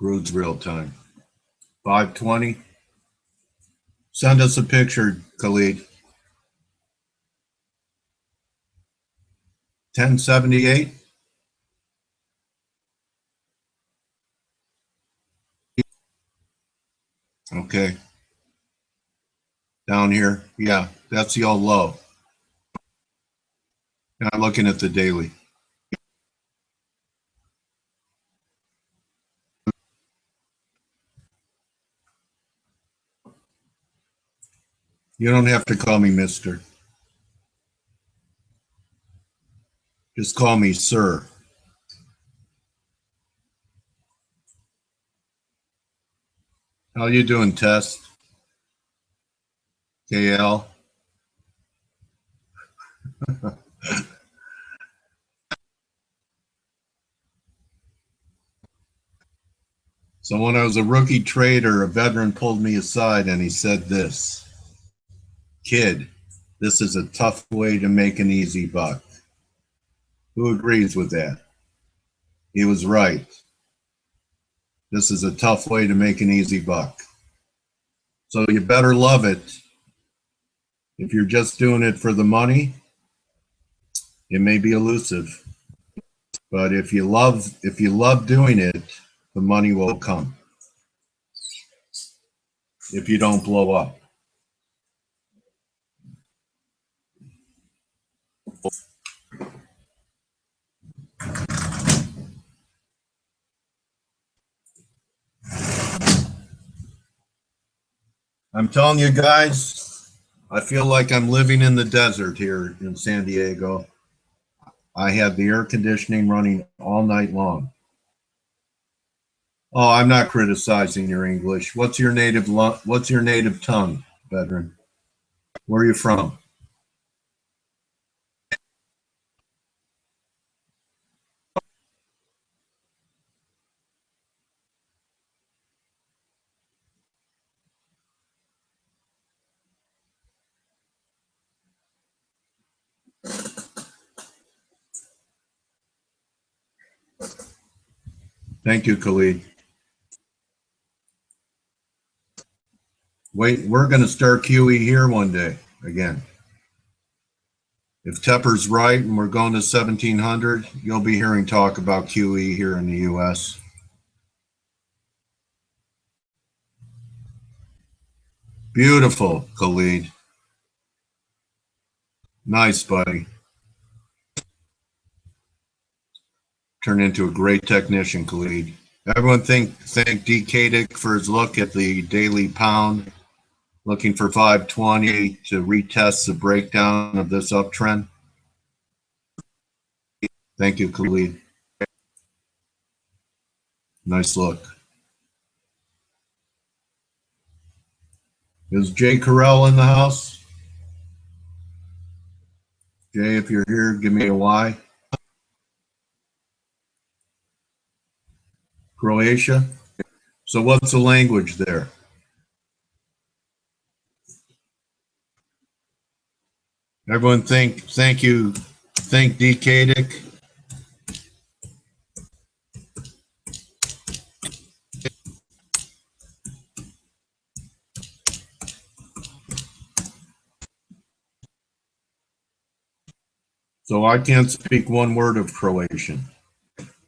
Crude's real time. 520. Send us a picture, Khalid. 1078. Okay. Down here. Yeah, that's the old low. And I'm looking at the daily. You don't have to call me mister. Just call me sir. How you doing, Tess? KL? So when I was a rookie trader, a veteran pulled me aside and he said this, kid, this is a tough way to make an easy buck. Who agrees with that? He was right. This is a tough way to make an easy buck. So you better love it. If you're just doing it for the money, it may be elusive. But if you love doing it, the money will come. If you don't blow up. I'm telling you guys, I feel like I'm living in the desert here in San Diego. I had the air conditioning running all night long. Oh, I'm not criticizing your English. What's your native tongue, veteran? Where are you from? Thank you, Khalid. Wait, we're going to start QE here one day again. If Tepper's right and we're going to 1700, you'll be hearing talk about QE here in the U.S. Beautiful, Khalid. Nice, buddy. Turned into a great technician, Khalid. Everyone thank D. Kadick for his look at the daily pound, looking for 520 to retest the breakdown of this uptrend. Thank you, Khalid. Nice look. Is Jay Carell in the house? Jay, if you're here, give me a Y. Croatia? So what's the language there? Everyone thank you, thank D. Kadick. So I can't speak one word of Croatian.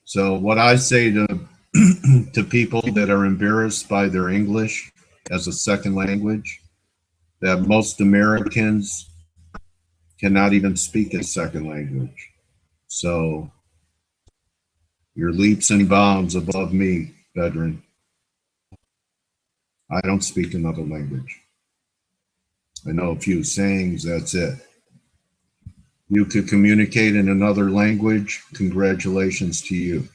So what I say to to people that are embarrassed by their English as a second language, that most Americans cannot even speak a second language. So you're leaps and bounds above me, veteran. I don't speak another language. I know a few sayings, that's it. You could communicate in another language, congratulations to you.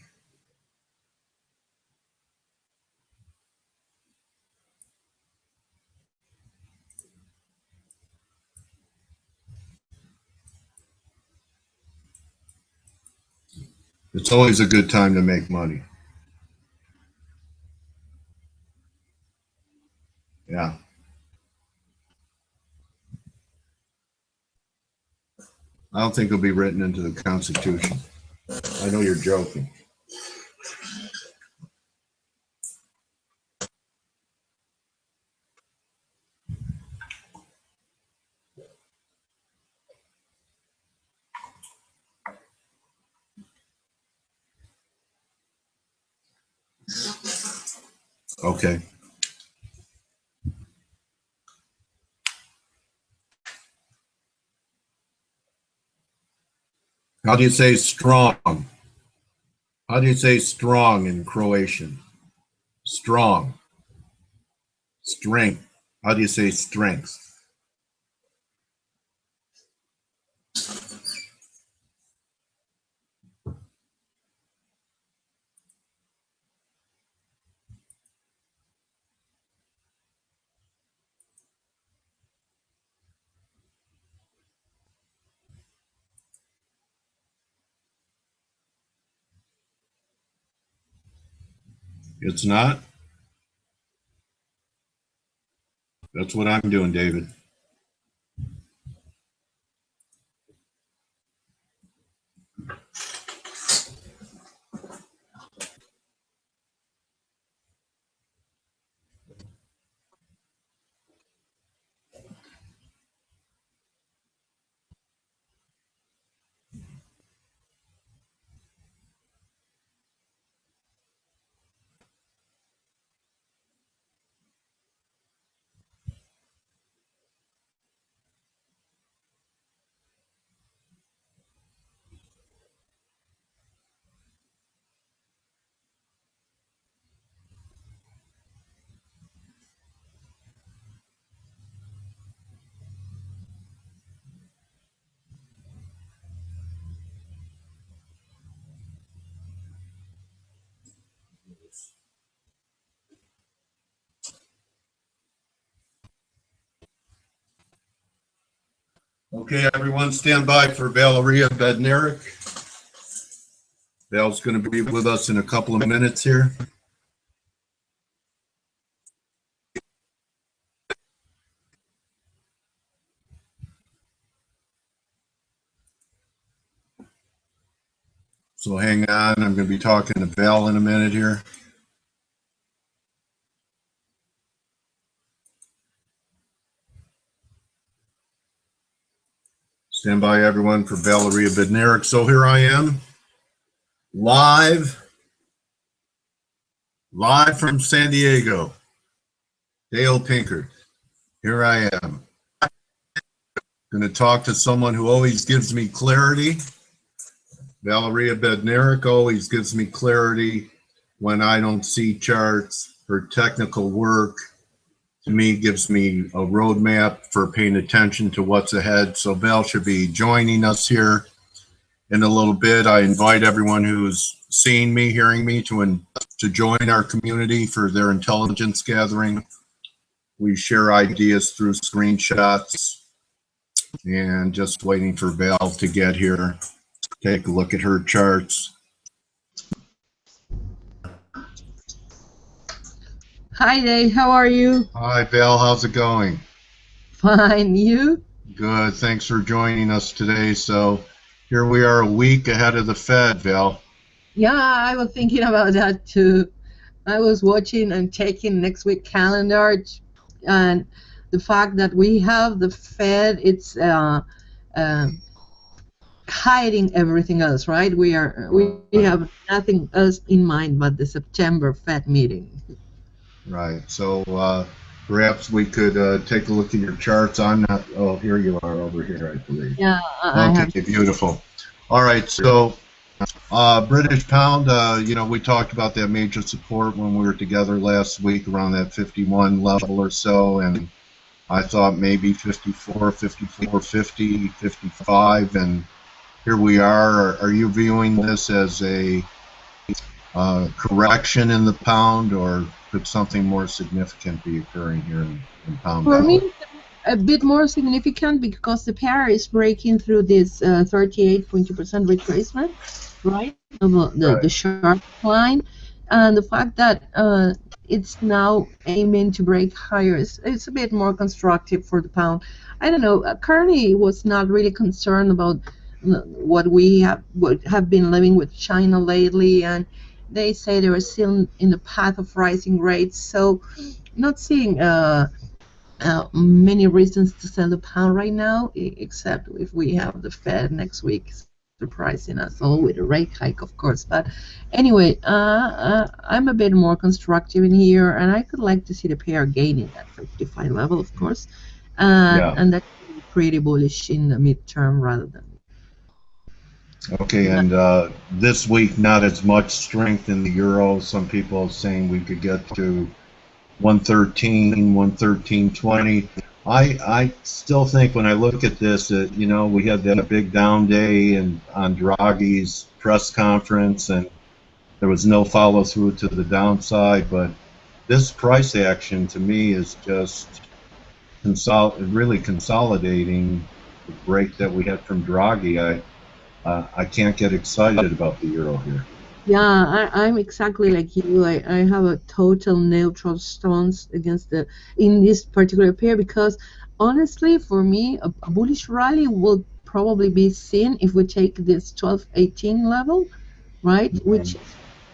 It's always a good time to make money. Yeah. I don't think it'll be written into the Constitution. I know you're joking. Okay. How do you say strong? How do you say strong in Croatian? Strong. Strength. How do you say strength? It's not. That's what I'm doing, David. Okay, everyone, stand by for Valeria Bednarik. Val's going to be with us in a couple of minutes here. So hang on. I'm going to be talking to Val in a minute here. Stand by, everyone, for Valeria Bednarik. So here I am, live from San Diego. Dale Pinkard. Here I am. Going to talk to someone who always gives me clarity. Valeria Bednarik always gives me clarity when I don't see charts. Her technical work, to me, gives me a roadmap for paying attention to what's ahead. So Val should be joining us here in a little bit. I invite everyone who's seeing me, hearing me, to join our community for their intelligence gathering. We share ideas through screenshots, and just waiting for Val to get here. Take a look at her charts. Hi, Dave. How are you? Hi, Val. How's it going? Fine. You? Good. Thanks for joining us today. So here we are a week ahead of the Fed, Val. Yeah, I was thinking about that too. I was watching and checking next week calendar, and the fact that we have the Fed, it's hiding everything else, right? We have nothing else in mind but the September Fed meeting. Right. So perhaps we could take a look at your charts. I'm not. Oh, here you are over here, I believe. Yeah, okay, beautiful. All right. So British pound, we talked about that major support when we were together last week around that 51 level or so, and I thought maybe 54, 54, 50, 55, and here we are. Are you viewing this as a correction in the pound, or could something more significant be occurring here in pound? For me, a bit more significant because the pair is breaking through this 38.2% retracement, right? The sharp line, and the fact that it's now aiming to break higher it's a bit more constructive for the pound. I don't know. Currently, was not really concerned about what have been living with China lately, and they say they were still in the path of rising rates. So, not seeing many reasons to sell the pound right now, except if we have the Fed next week. surprising us all with a rate hike, of course. But anyway, I'm a bit more constructive in here, and I could like to see the pair gaining that 55 level, of course, and that's pretty bullish in the midterm rather than. Okay, and this week not as much strength in the euro. Some people are saying we could get to 113, 113.20. I still think when I look at this, you know, we had that big down day and on Draghi's press conference, and there was no follow through to the downside. But this price action to me is just really consolidating the break that we had from Draghi. I can't get excited about the euro here. Yeah, I'm exactly like you. I have a total neutral stance against in this particular pair because honestly, for me, a bullish rally will probably be seen if we take this 1218 level, right? Which is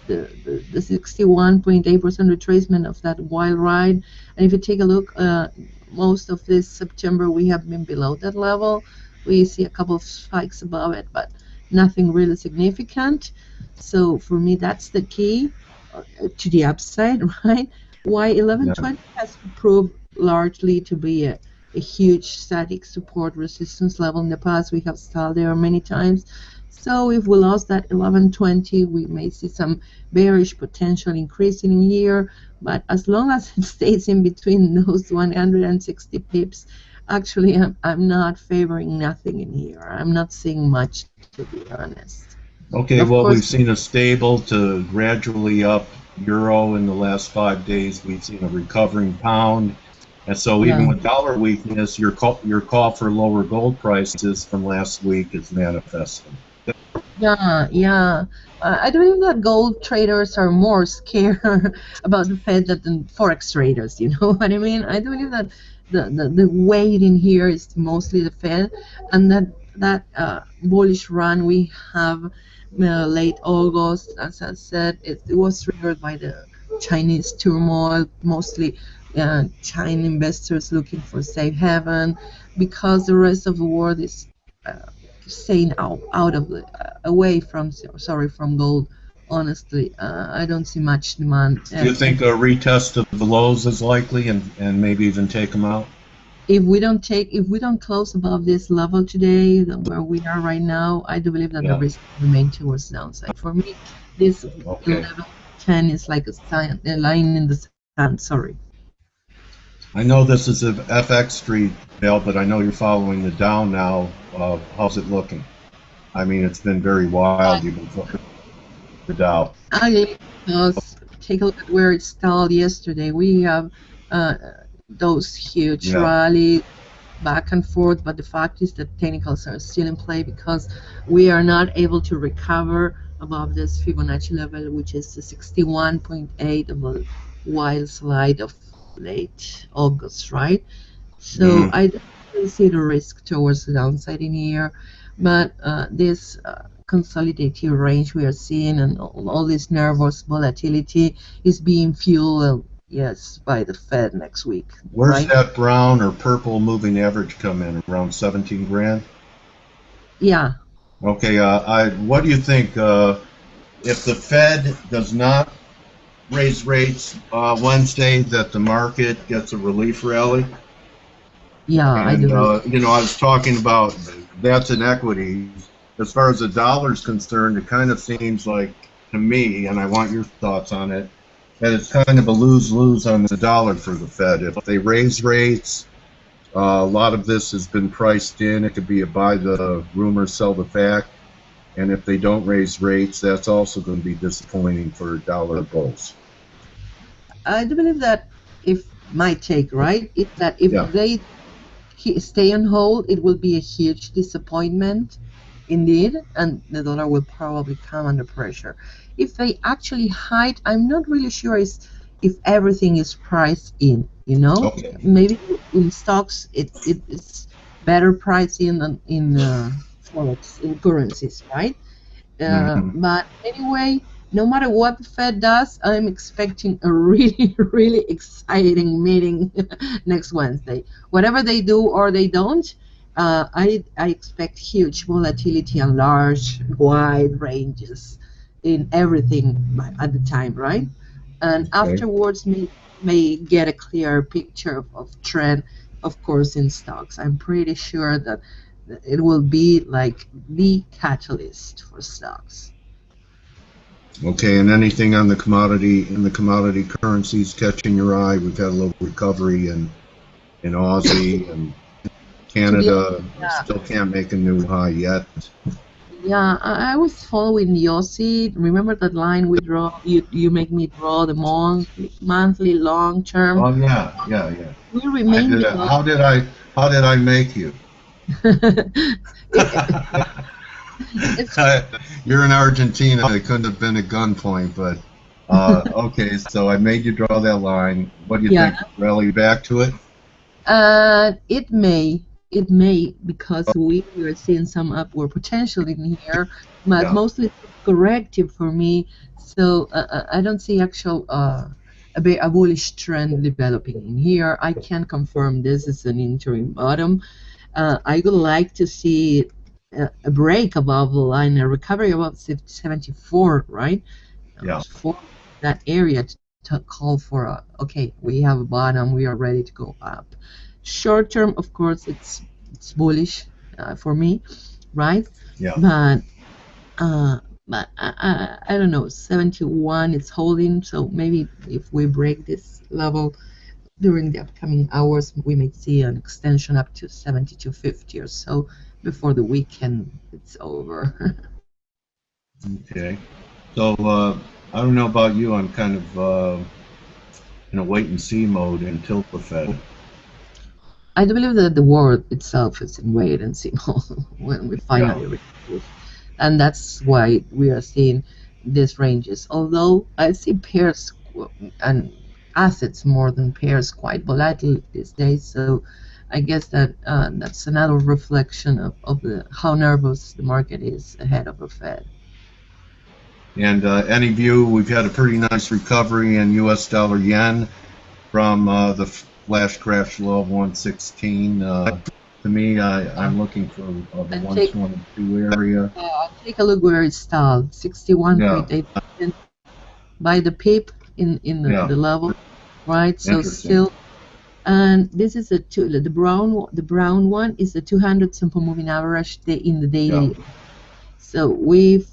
the 61.8% retracement of that wild ride. And if you take a look, most of this September we have been below that level. We see a couple of spikes above it, but nothing really significant. So for me, that's the key to the upside, right? Why 1120 has proved largely to be a huge static support resistance level in the past. We have stalled there many times. So if we lost that 1120, we may see some bearish potential increasing in here. But as long as it stays in between those 160 pips, actually, I'm not favoring nothing in here. I'm not seeing much, to be honest. Okay, well, we've seen a stable to gradually up euro in the last 5 days. We've seen a recovering pound. And so even with dollar weakness, your call for lower gold prices from last week is manifesting. Yeah. I believe that gold traders are more scared about the Fed than Forex traders, you know what I mean? I do believe that the weight in here is mostly the Fed, and that bullish run we have late August, as I said, it was triggered by the Chinese turmoil, mostly China investors looking for safe haven, because the rest of the world is staying out of the away from gold. Honestly, I don't see much demand. Do you think a retest of the lows is likely, and maybe even take them out? If we don't close above this level today, where we are right now, I do believe that the risk will remain towards the downside. For me, this level 10 is like a line in the sand. Sorry. I know this is a FXstreet, Bill, but I know you're following the Dow now. How's it looking? I mean, it's been very wild. You've been following the Dow. Take a look at where it stalled yesterday. We have those huge rallies back and forth, but the fact is that technicals are still in play because we are not able to recover above this Fibonacci level, which is the 61.8 of a wild slide of late August, right? So I don't see the risk towards the downside in here, but this consolidated range we are seeing and all this nervous volatility is being fueled, yes, by the Fed next week. Where's that brown or purple moving average come in? Around 17 grand? Yeah. Okay, what do you think if the Fed does not raise rates Wednesday, that the market gets a relief rally? Yeah, and, I do. You know, I was talking about that's in equities. As far as the dollar is concerned, it kind of seems like to me, and I want your thoughts on it, that it's kind of a lose-lose on the dollar for the Fed. If they raise rates, a lot of this has been priced in. It could be a buy the rumor, sell the fact. And if they don't raise rates, that's also going to be disappointing for dollar bulls. I do believe that my take, right, is that if they stay on hold, it will be a huge disappointment indeed, and the dollar will probably come under pressure. If they actually hide, I'm not really sure if everything is priced in, you know? Maybe in stocks it's better priced in than in forex, in currencies, right? But anyway, no matter what the Fed does, I'm expecting a really, really exciting meeting next Wednesday. Whatever they do or they don't, I expect huge volatility and large, wide ranges in everything at the time, right? And Okay. afterwards, may get a clear picture of trend, of course, in stocks. I'm pretty sure that it will be like the catalyst for stocks. Okay, and anything on the commodity currencies catching your eye? We've had a little recovery in Aussie and To be honest, Canada. Still can't make a new high yet. yeah, I was following the Aussie. Remember that line we draw? You make me draw the monthly, long term. Oh yeah, yeah, yeah. We I remain did it. below. How did I make you? It- it's You're in Argentina. It couldn't have been at gunpoint, but okay. So I made you draw that line. What do you yeah. think? Rally back to it? It may because we are seeing some upward potential in here, but Yeah, mostly it's corrective for me. So I don't see actual a bullish trend developing in here. I can confirm this is an interim bottom. I would like to see a break above the line, a recovery above 74, right? yeah, For that area to call for okay, we have a bottom, we are ready to go up. Short term, of course, it's bullish for me, right? yeah. But uh, I don't know, 71 it's holding, so maybe if we break this level during the upcoming hours, we may see an extension up to 72.50 or so before the weekend it's over. Okay. So I don't know about you. I'm kind of in a wait and see mode until the Fed. I do believe that the world itself is in wait and see mode when we Yeah, finally reach this. And that's why we are seeing these ranges. Although I see pairs and assets more than pairs quite volatile these days. So I guess that that's another reflection of how nervous the market is ahead of the Fed. and any view, we've had a pretty nice recovery in U.S. dollar yen from the flash crash low of 116. To me, I'm looking for the And take 122 area. take a look where it's stalled, Yeah, 61.8 by the pip in yeah, the level, right? So interesting. still, and this is the brown one is the 200 simple moving average in the Yeah, daily. So we've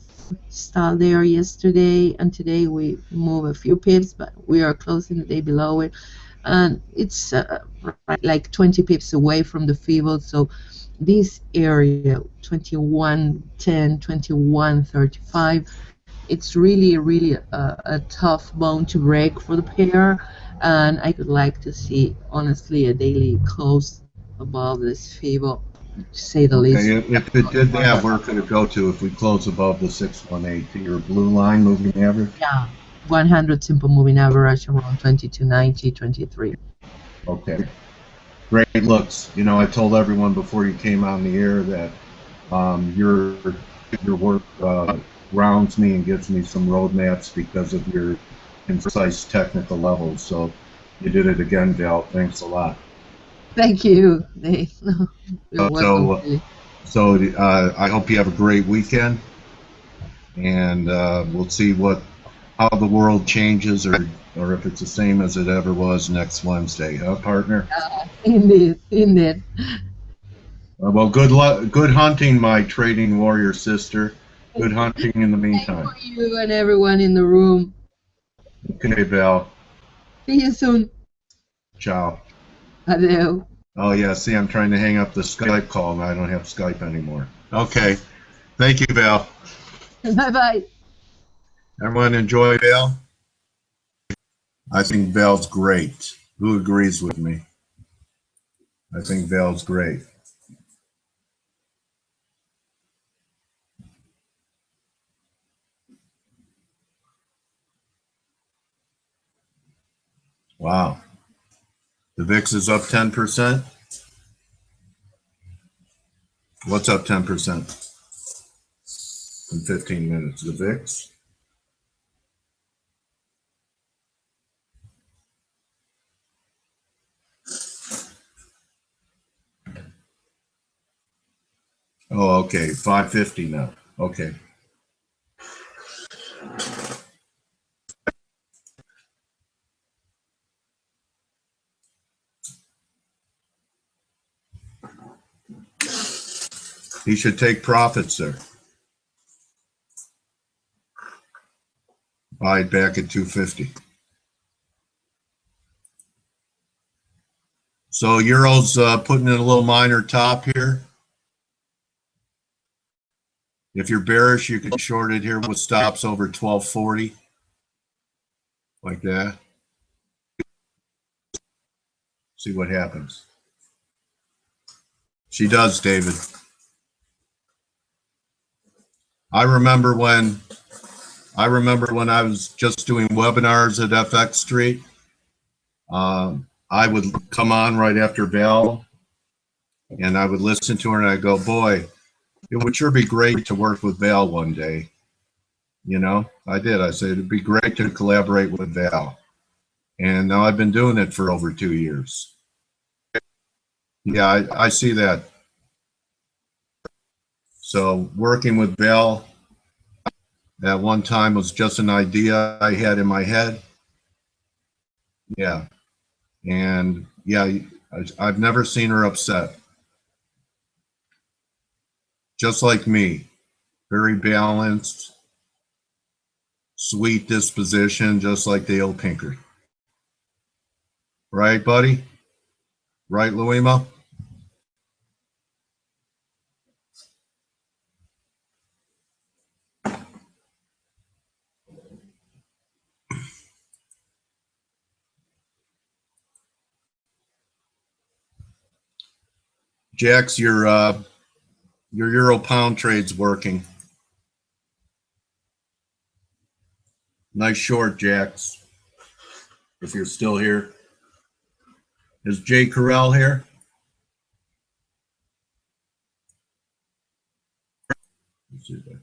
stalled there yesterday, and today we move a few pips, but we are closing the day below it, and it's right, like 20 pips away from the FIBO. So this area 2110, 2135, it's really a tough bone to break for the pair, and I would like to see honestly a daily close above this FIBO, to say the least. okay. If it did that, where could it go to if we close above the 618 to your blue line moving average? Yeah, 100 simple moving average around 2290, 23. Okay. Great looks. You know, I told everyone before you came on the air that your work grounds me and gives me some roadmaps because of your concise technical levels. So you did it again, Val. Thanks a lot. Thank you, Dave. You're welcome, So really. I hope you have a great weekend, and we'll see what how the world changes or if it's the same as it ever was next Wednesday, huh, partner? Indeed, indeed. Well, good luck, good hunting, my trading warrior sister. Good hunting in the Same meantime. for you and everyone in the room. Okay, Val. See you soon. Ciao. Adeu. Oh yeah, see, I'm trying to hang up the Skype call and I don't have Skype anymore. Okay. Thank you, Val. Bye bye. Everyone enjoy Val? I think Val's great. Who agrees with me? I think Val's great. Wow. The VIX is up 10%. What's up 10% in 15 minutes? The VIX? Oh, okay, 550 now. Okay. He should take profits there. Buy it back at 250. So Euro's putting in a little minor top here. If you're bearish, you can short it here with stops over 1240. Like that. See what happens. She does, David. I remember when I was just doing webinars at FXstreet. I would come on right after Val, and I would listen to her, and I go, boy, it would sure be great to work with Val one day. You know, I did. I said it'd be great to collaborate with Val. And now I've been doing it for over 2 years. Yeah, I see that. So working with Val at one time was just an idea I had in my head. Yeah. And yeah, I've never seen her upset. Just like me, very balanced, sweet disposition, just like Dale Pinker. Right, buddy? Right, Luima? Jax, your euro pound trade's working. Nice short, Jax. If you're still here. Is Jay Carell here? Let's see that.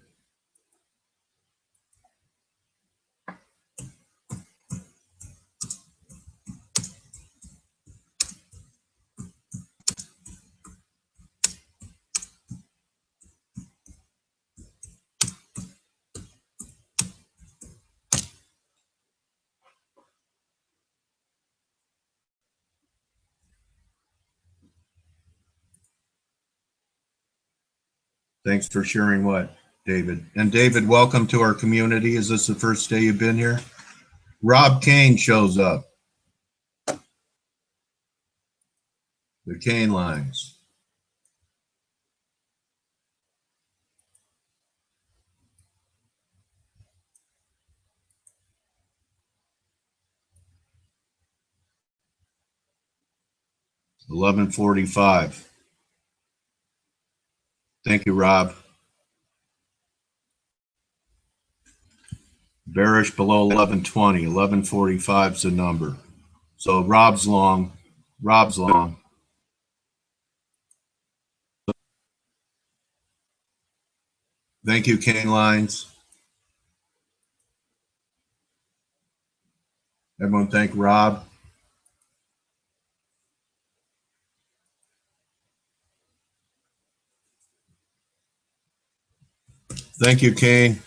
Thanks for sharing what, David? And David, welcome to our community. Is this the first day you've been here? Rob Kane shows up. The Kane lines. $11.45. Thank you, Rob. Bearish below 11.20. 11.45 is the number. So Rob's long. Rob's long. Thank you, Kane lines. Everyone thank Rob. Thank you, Kane.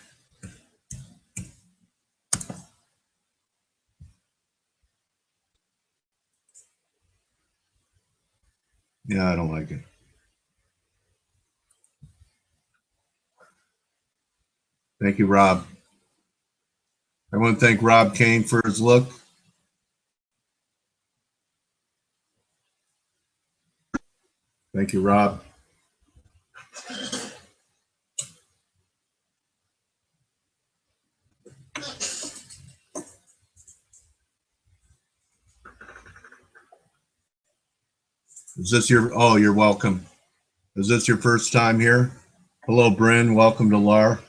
Yeah, I don't like it. Thank you, Rob. I want to thank Rob Kane for his look. Thank you, Rob. Is this your, oh, you're welcome. Is this your first time here? Hello, Bryn. Welcome to LAR.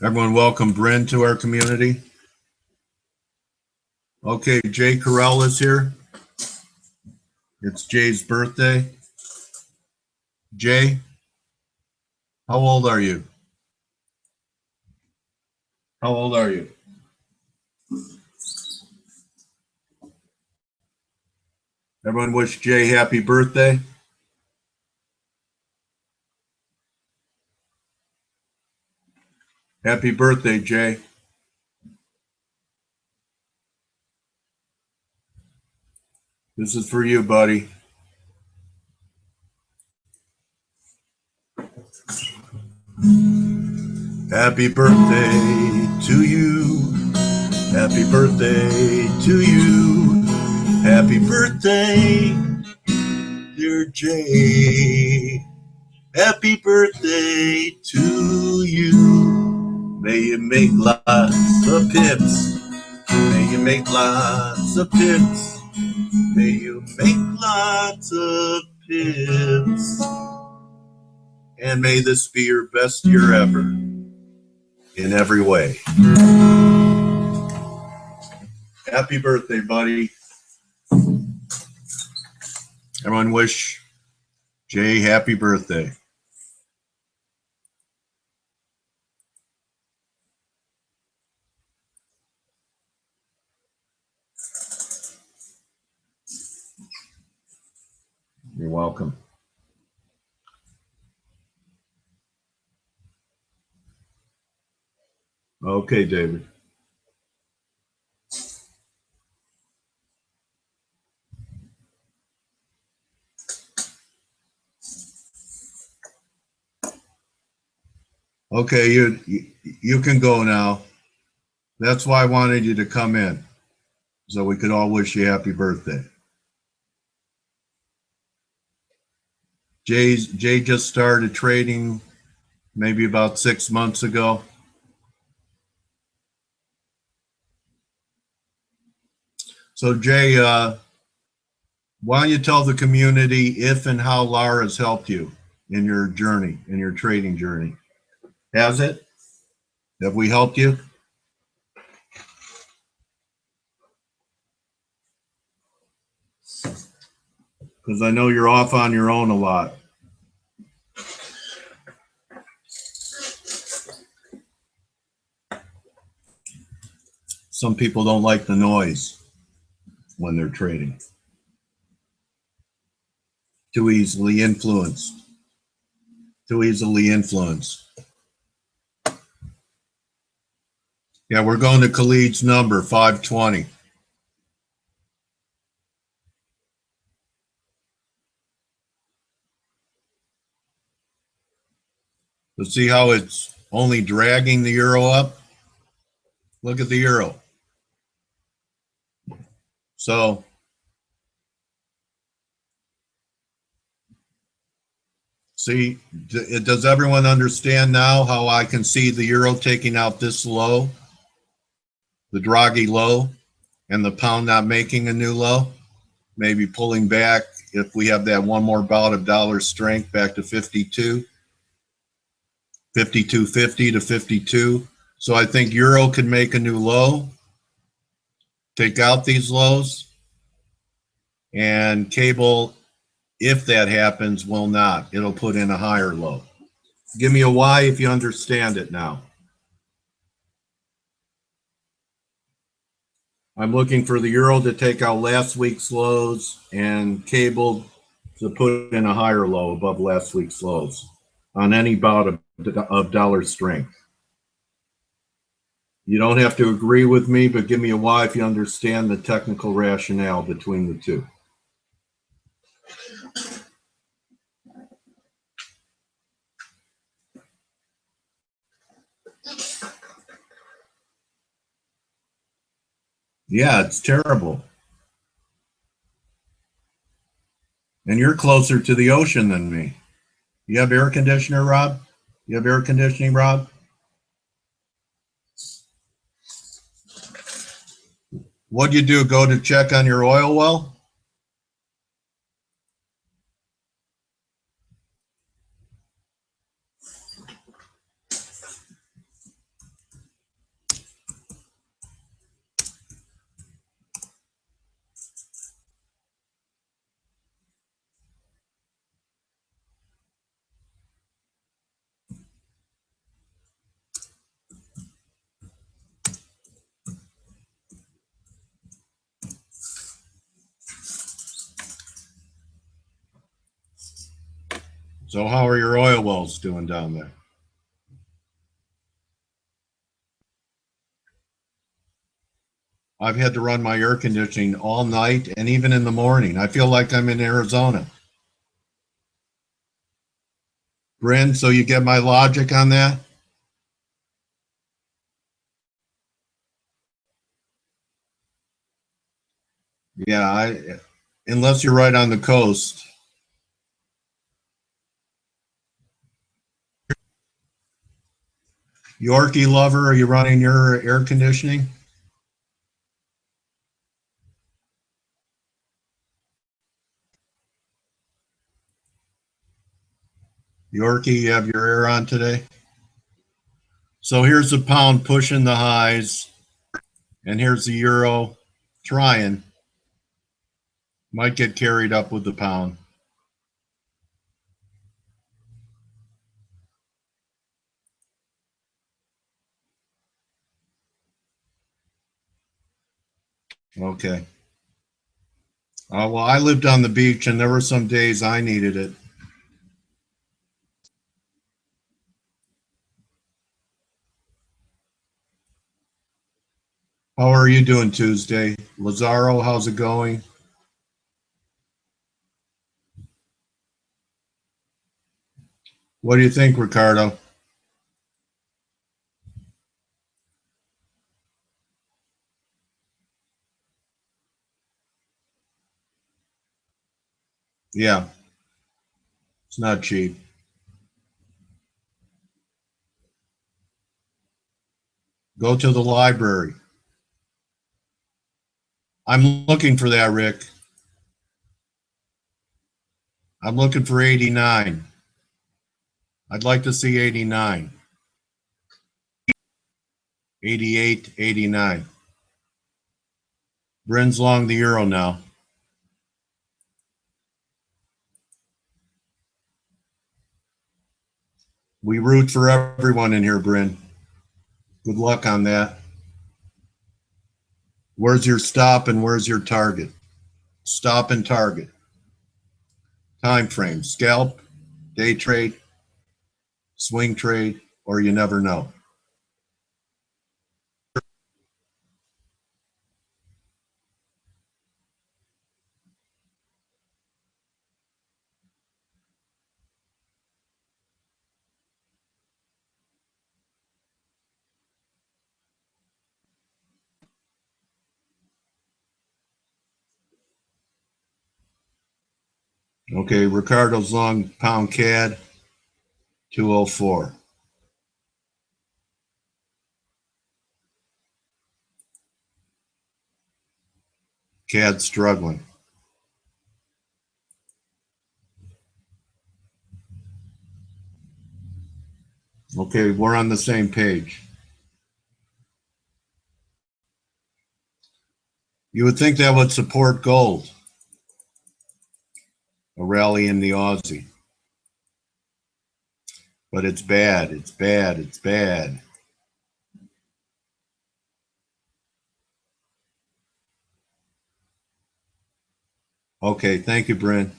Everyone welcome Bryn to our community. Okay, Jay Carell is here. It's Jay's birthday. Jay, how old are you? How old are you? Everyone wish Jay happy birthday. Happy birthday, Jay. This is for you, buddy. Happy birthday to you. Happy birthday to you. Happy birthday, dear Jay. Happy birthday to you. May you make lots of pips. May you make lots of pips. May you make lots of pips. And may this be your best year ever in every way. Happy birthday, buddy. Everyone wish Jay happy birthday. You're welcome. Okay, David. Okay, you can go now. That's why I wanted you to come in, so we could all wish you happy birthday. Jay just started trading maybe about 6 months ago. So Jay, why don't you tell the community if and how Lara's helped you in your journey, in your trading journey? Has it? Have we helped you? Because I know you're off on your own a lot. Some people don't like the noise when they're trading. Too easily influenced. Too easily influenced. Yeah, we're going to Khalid's number, 520. Let's see how it's only dragging the euro up. Look at the euro. So see, does everyone understand now how I can see the euro taking out this low, the Draghi low, and the pound not making a new low? Maybe pulling back if we have that one more bout of dollar strength back to 52, 52.50 to 52. So I think euro could make a new low, take out these lows, and cable, if that happens, will not. It'll put in a higher low. Give me a Y if you understand it now. I'm looking for the euro to take out last week's lows and cable to put in a higher low above last week's lows on any bout of dollar strength. You don't have to agree with me, but give me a Y if you understand the technical rationale between the two. Yeah, it's terrible. And you're closer to the ocean than me. You have air conditioner, Rob? You have air conditioning, Rob? What'd you do? Go to check on your oil well? So how are your oil wells doing down there? I've had to run my air conditioning all night and even in the morning. I feel like I'm in Arizona. Bryn, so you get my logic on that? Yeah, unless you're right on the coast. Yorkie lover, are you running your air conditioning? Yorkie, you have your air on today? So here's the pound pushing the highs, and here's the euro trying. Might get carried up with the pound. Okay. Well, I lived on the beach, and there were some days I needed it. How are you doing Tuesday? Lazaro, how's it going? What do you think, Ricardo? Yeah, it's not cheap. Go to the library. I'm looking for that, Rick. I'm looking for 89. I'd like to see 89. 88, 89. Bryn's long the euro now. We root for everyone in here, Bryn. Good luck on that. Where's your stop and where's your target? Stop and target. Time frame, scalp, day trade, swing trade, or you never know. Okay, Ricardo's long pound CAD, 204. CAD struggling. Okay, we're on the same page. You would think that would support gold, a rally in the Aussie. But it's bad, it's bad, it's bad. Okay, thank you, Bryn.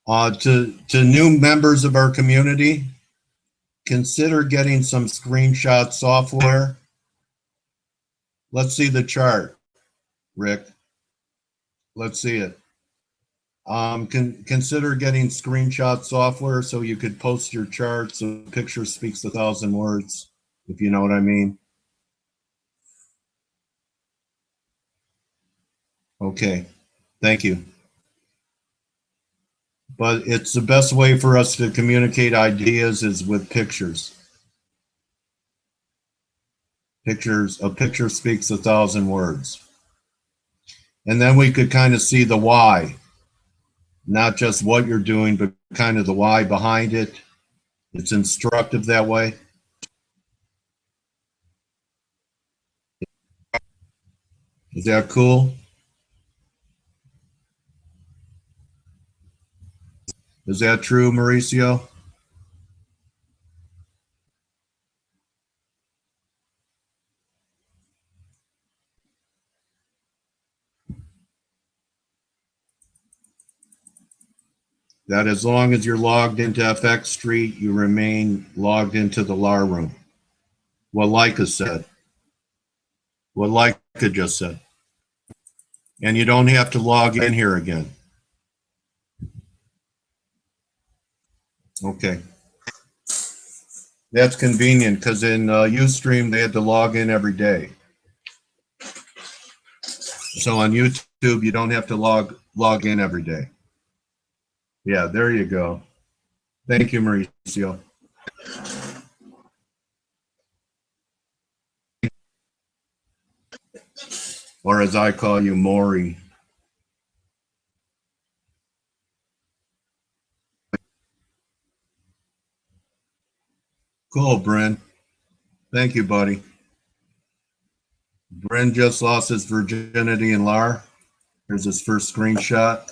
To new members of our community, consider getting some screenshot software. Let's see the chart, Rick. Let's see it. Consider getting screenshot software so you could post your charts. A picture speaks 1,000 words, if you know what I mean. Okay, thank you. But it's the best way for us to communicate ideas is with pictures. Pictures, a picture speaks 1,000 words. And then we could kind of see the why, not just what you're doing, but kind of the why behind it. It's instructive that way. Is that cool? Is that true, Mauricio? that as long as you're logged into FXstreet, you remain logged into the LAR room. What Leica said. What Leica just said. And you don't have to log in here again. Okay. That's convenient because in Ustream, they had to log in every day. So on YouTube, you don't have to log in every day. Yeah, there you go. Thank you, Mauricio. Or as I call you, Maury. Cool, Bryn. Thank you, buddy. Bryn just lost his virginity in LAR. Here's his first screenshot.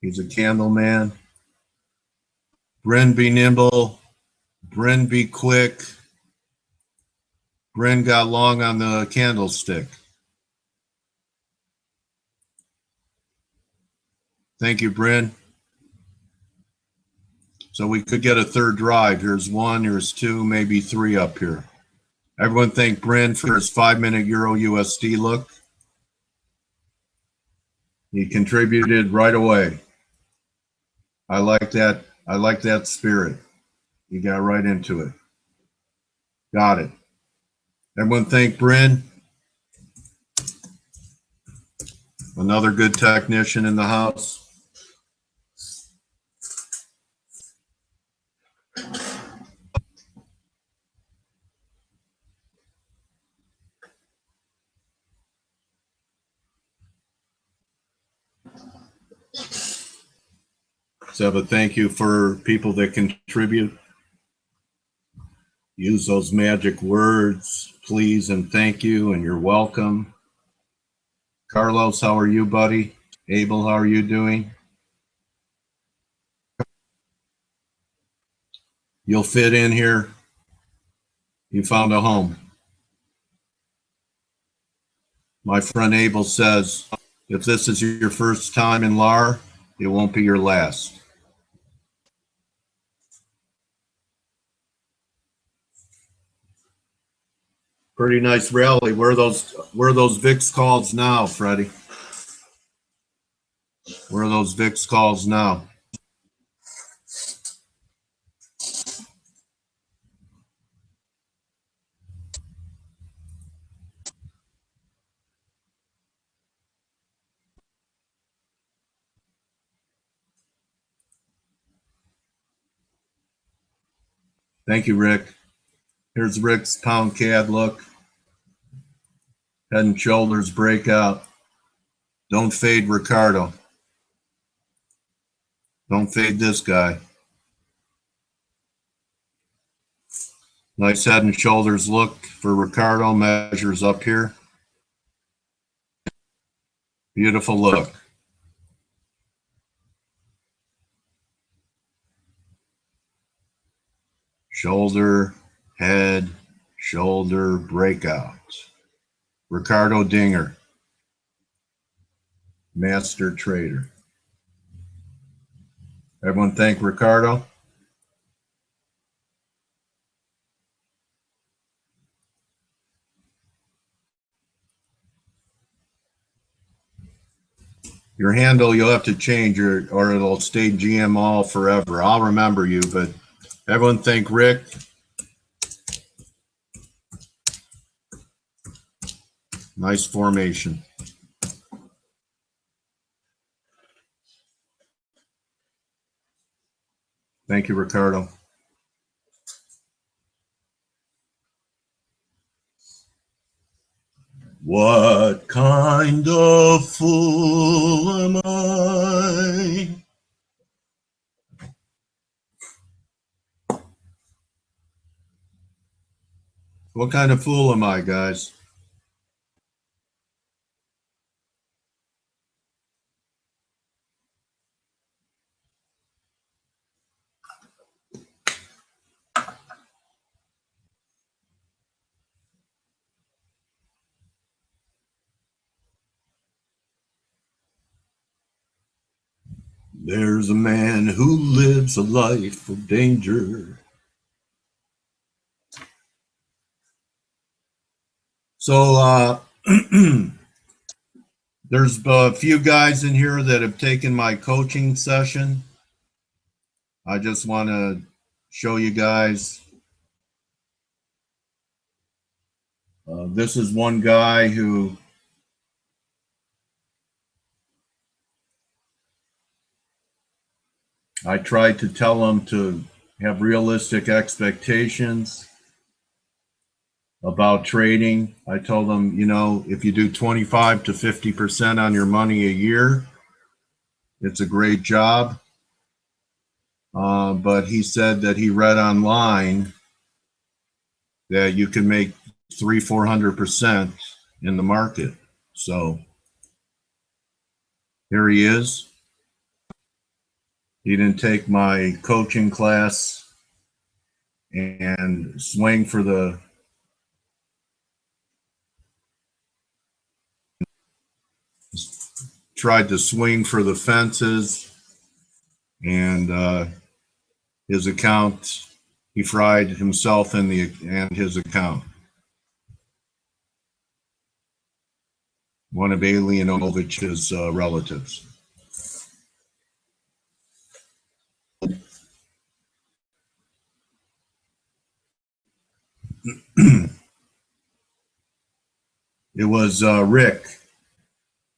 He's a candle man. Bryn, be nimble. Bryn, be quick. Bryn got long on the candlestick. Thank you, Bryn. So we could get a third drive. Here's one, here's two, maybe three up here. Everyone thank Bryn for his 5-minute Euro USD look. He contributed right away. I like that. I like that spirit. He got right into it. Got it. Everyone thank Bryn. Another good technician in the house. So have a thank you for people that contribute. Use those magic words, please and thank you, and you're welcome. Carlos, how are you, buddy? Abel, how are you doing? You'll fit in here. You found a home. My friend Abel says, if this is your first time in LAR, it won't be your last. Pretty nice rally. Where are those VIX calls now, Freddie? Where are those VIX calls now? Thank you, Rick. Here's Rick's pound CAD look. Head and shoulders breakout. Don't fade Ricardo. Don't fade this guy. Nice head and shoulders look for Ricardo. Measures up here. Beautiful look. Shoulder, head, shoulder, breakout. Ricardo Dinger. Master trader. Everyone thank Ricardo. Your handle, you'll have to change or it'll stay GMall forever. I'll remember you, but everyone thank Rick. Nice formation. Thank you, Ricardo. What kind of fool am I? What kind of fool am I, guys? There's a man who lives a life of danger. So there's a few guys in here that have taken my coaching session. I just want to show you guys. This is one guy who I tried to tell him to have realistic expectations about trading. I told him, you know, if you do 25 to 50% on your money a year, it's a great job. But he said that he read online that you can make 300-400% in the market. So here he is. He didn't take my coaching class and tried to swing for the fences, and his account, he fried himself and his account. One of Alionovich's relatives. It was Rick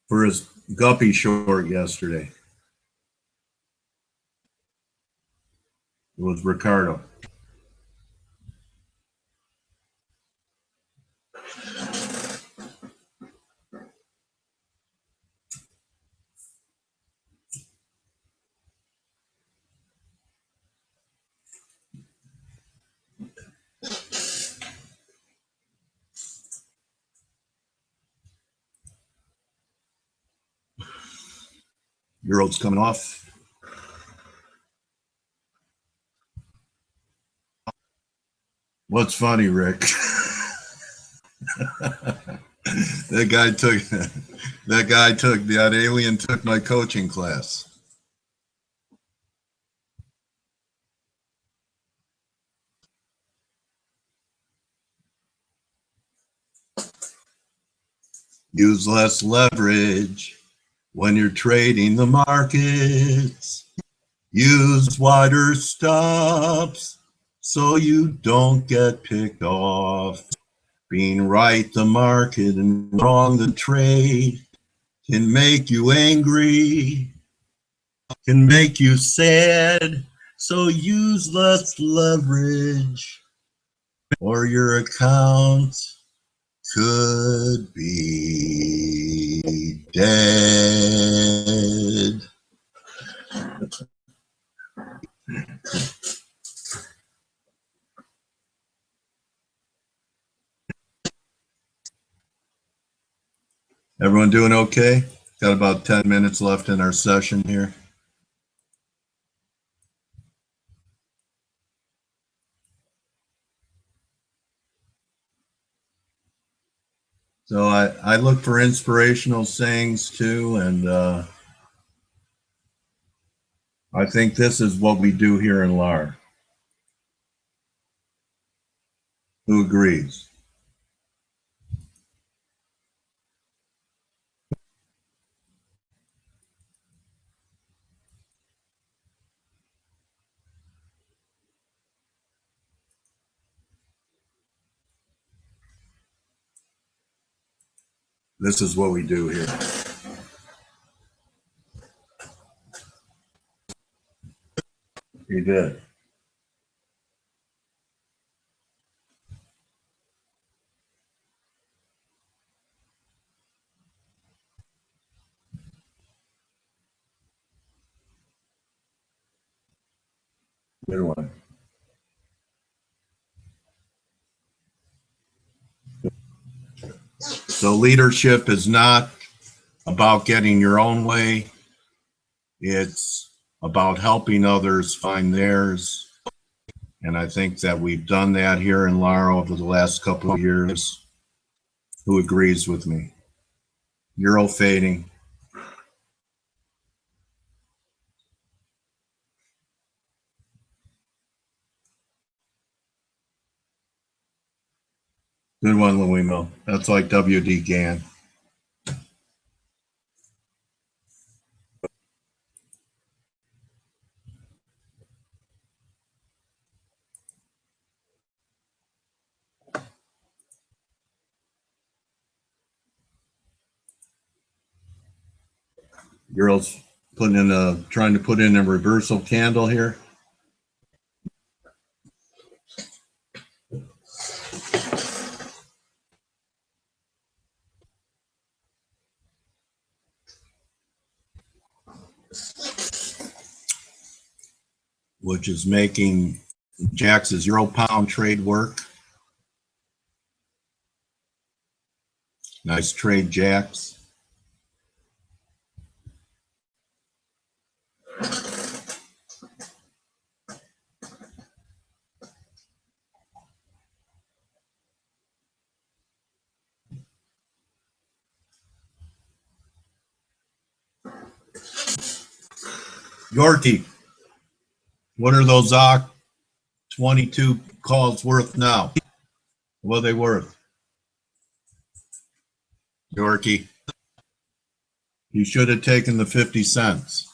for his guppy short yesterday. It was Ricardo. Euro's coming off. What's funny, Rick? that alien took my coaching class. Use less leverage when you're trading the markets. Use wider stops so you don't get picked off. Being right the market and wrong the trade can make you angry, can make you sad. So use less leverage or your account could be dead. Everyone doing okay? Got about 10 minutes left in our session here. So I look for inspirational sayings too, and I think this is what we do here in LAR. Who agrees? This is what we do here. He did. Good one. So leadership is not about getting your own way. It's about helping others find theirs. And I think that we've done that here in LAR over the last couple of years. Who agrees with me? Euro fading. Good one, Luimo. That's like WD Gann. Girls trying to put in a reversal candle here. Which is making Jack's £0 trade work. Nice trade, Jax. Yorkie, what are those 22 calls worth now? What are they worth? Yorkie, you should have taken the 50 cents.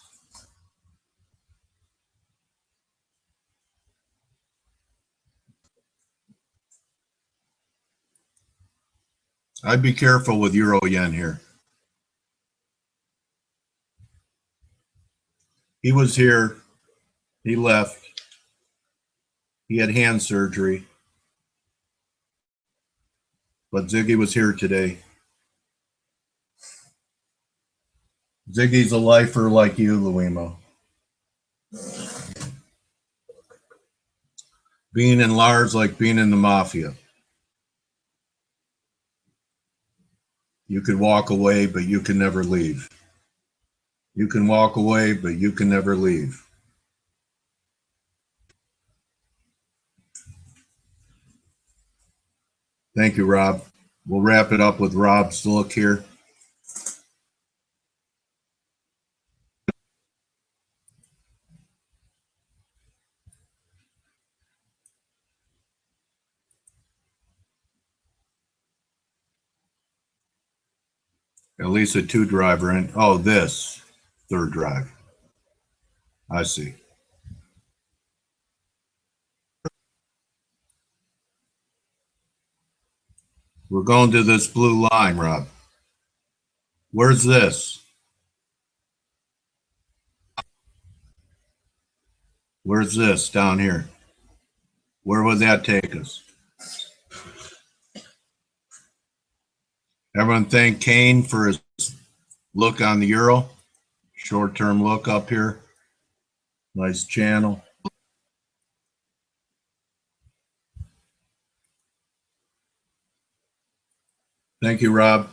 I'd be careful with Euro Yen here. He was here. He left. He had hand surgery. But Ziggy was here today. Ziggy's a lifer like you, Luimo. Being in Lars like being in the mafia. You could walk away, but you can never leave. You can walk away, but you can never leave. Thank you, Rob. We'll wrap it up with Rob's look here. At least a 2-driver in. Oh, this third drive. I see. We're going to this blue line, Rob. Where's this? Where's this down here? Where would that take us? Everyone thank Kane for his look on the Euro. Short-term look up here. Nice channel. Thank you, Rob.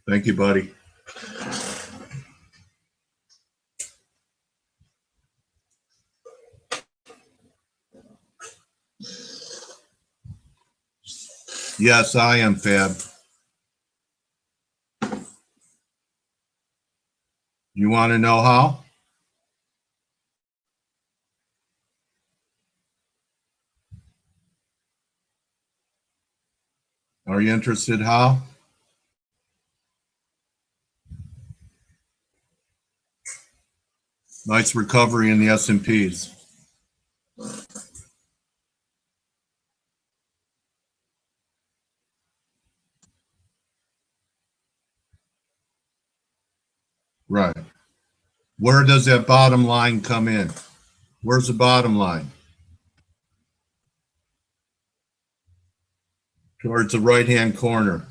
Thank you, buddy. Yes, I am, Fab. You want to know how? Are you interested how? Nice recovery in the S&Ps. Right. Where does that bottom line come in? Where's the bottom line? Towards the right-hand corner.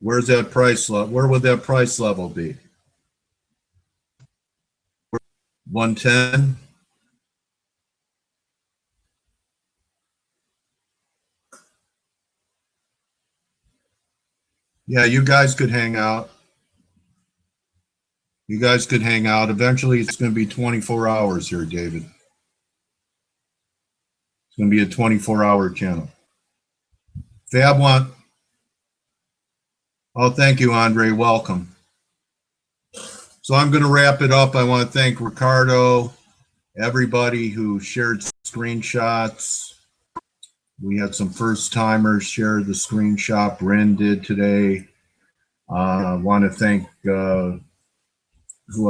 Where's that price level? Where would that price level be? 110? Yeah, you guys could hang out. You guys could hang out. Eventually, it's going to be 24 hours here, David. It's going to be a 24-hour channel. Fab Oh, thank you, Andre. Welcome. So I'm going to wrap it up. I want to thank Ricardo, everybody who shared screenshots. We had some first timers share the screenshot. Bren did today. I want to thank, who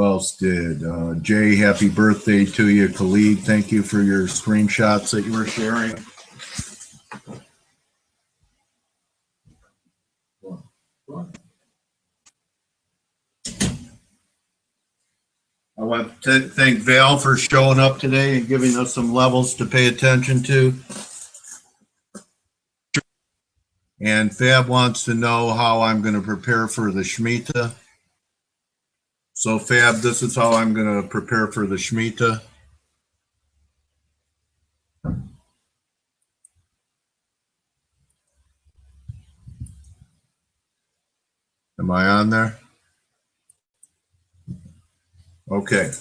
else did? Jay, happy birthday to you. Khalid, thank you for your screenshots that you were sharing. I want to thank Val for showing up today and giving us some levels to pay attention to. And Fab wants to know how I'm going to prepare for the Shemitah. So Fab, this is how I'm going to prepare for the Shemitah. Am I on there? Okay.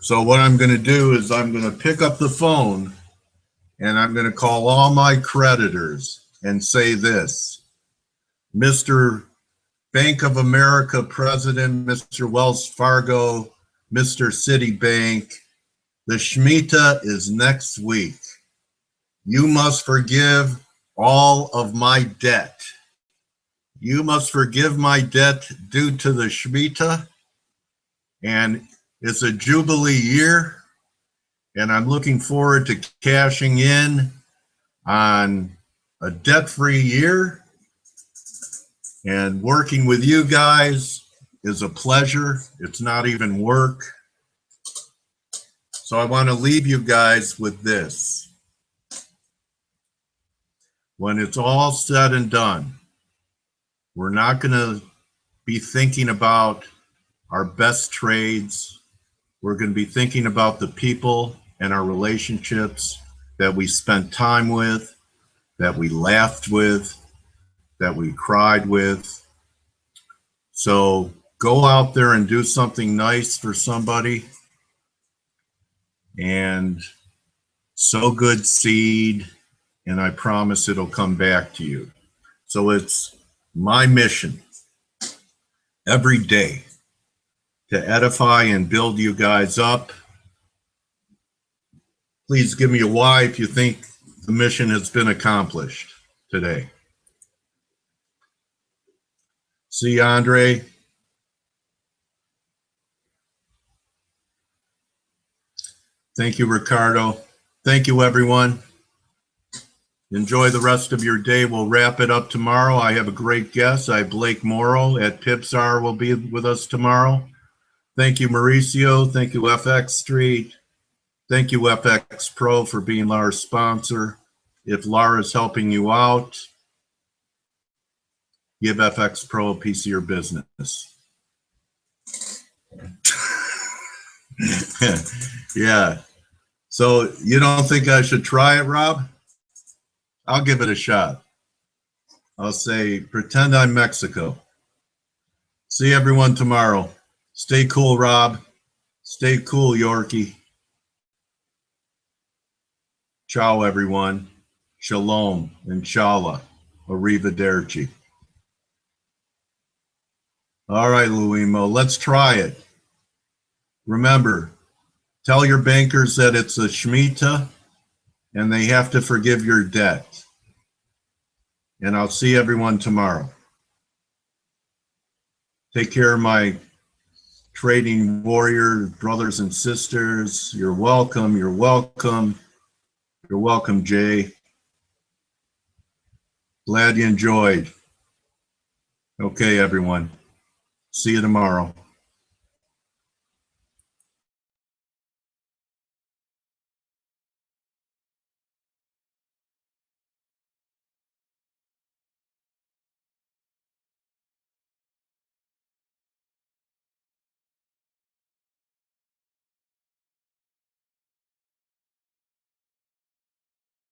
So what I'm going to do is I'm going to pick up the phone and I'm going to call all my creditors and say this: Mr. Bank of America President, Mr. Wells Fargo, Mr. Citibank, the Shemitah is next week. You must forgive all of my debt. You must forgive my debt due to the Shemitah. And it's a Jubilee year. And I'm looking forward to cashing in on a debt-free year. And working with you guys is a pleasure. It's not even work. So I want to leave you guys with this. When it's all said and done, we're not going to be thinking about our best trades. We're going to be thinking about the people and our relationships that we spent time with, that we laughed with, that we cried with. So go out there and do something nice for somebody and sow good seed, and I promise it'll come back to you. So it's my mission every day to edify and build you guys up. Please give me a Y if you think the mission has been accomplished today. See, Andre? Thank you, Ricardo. Thank you, everyone. Enjoy the rest of your day. We'll wrap it up tomorrow. I have a great guest. Blake Morrow at Pipsar will be with us tomorrow. Thank you, Mauricio. Thank you, FXStreet. Thank you, FX Pro, for being our sponsor. If Laura's helping you out, give FX Pro a piece of your business. Yeah. So you don't think I should try it, Rob? I'll give it a shot. I'll say, pretend I'm Mexico. See everyone tomorrow. Stay cool, Rob. Stay cool, Yorkie. Ciao, everyone. Shalom, inshallah. Arrivederci. All right, Luimo, let's try it. Remember, tell your bankers that it's a Shemitah and they have to forgive your debt. And I'll see everyone tomorrow. Take care of my trading warrior brothers and sisters. You're welcome. You're welcome. You're welcome, Jay. Glad you enjoyed. Okay, everyone. See you tomorrow.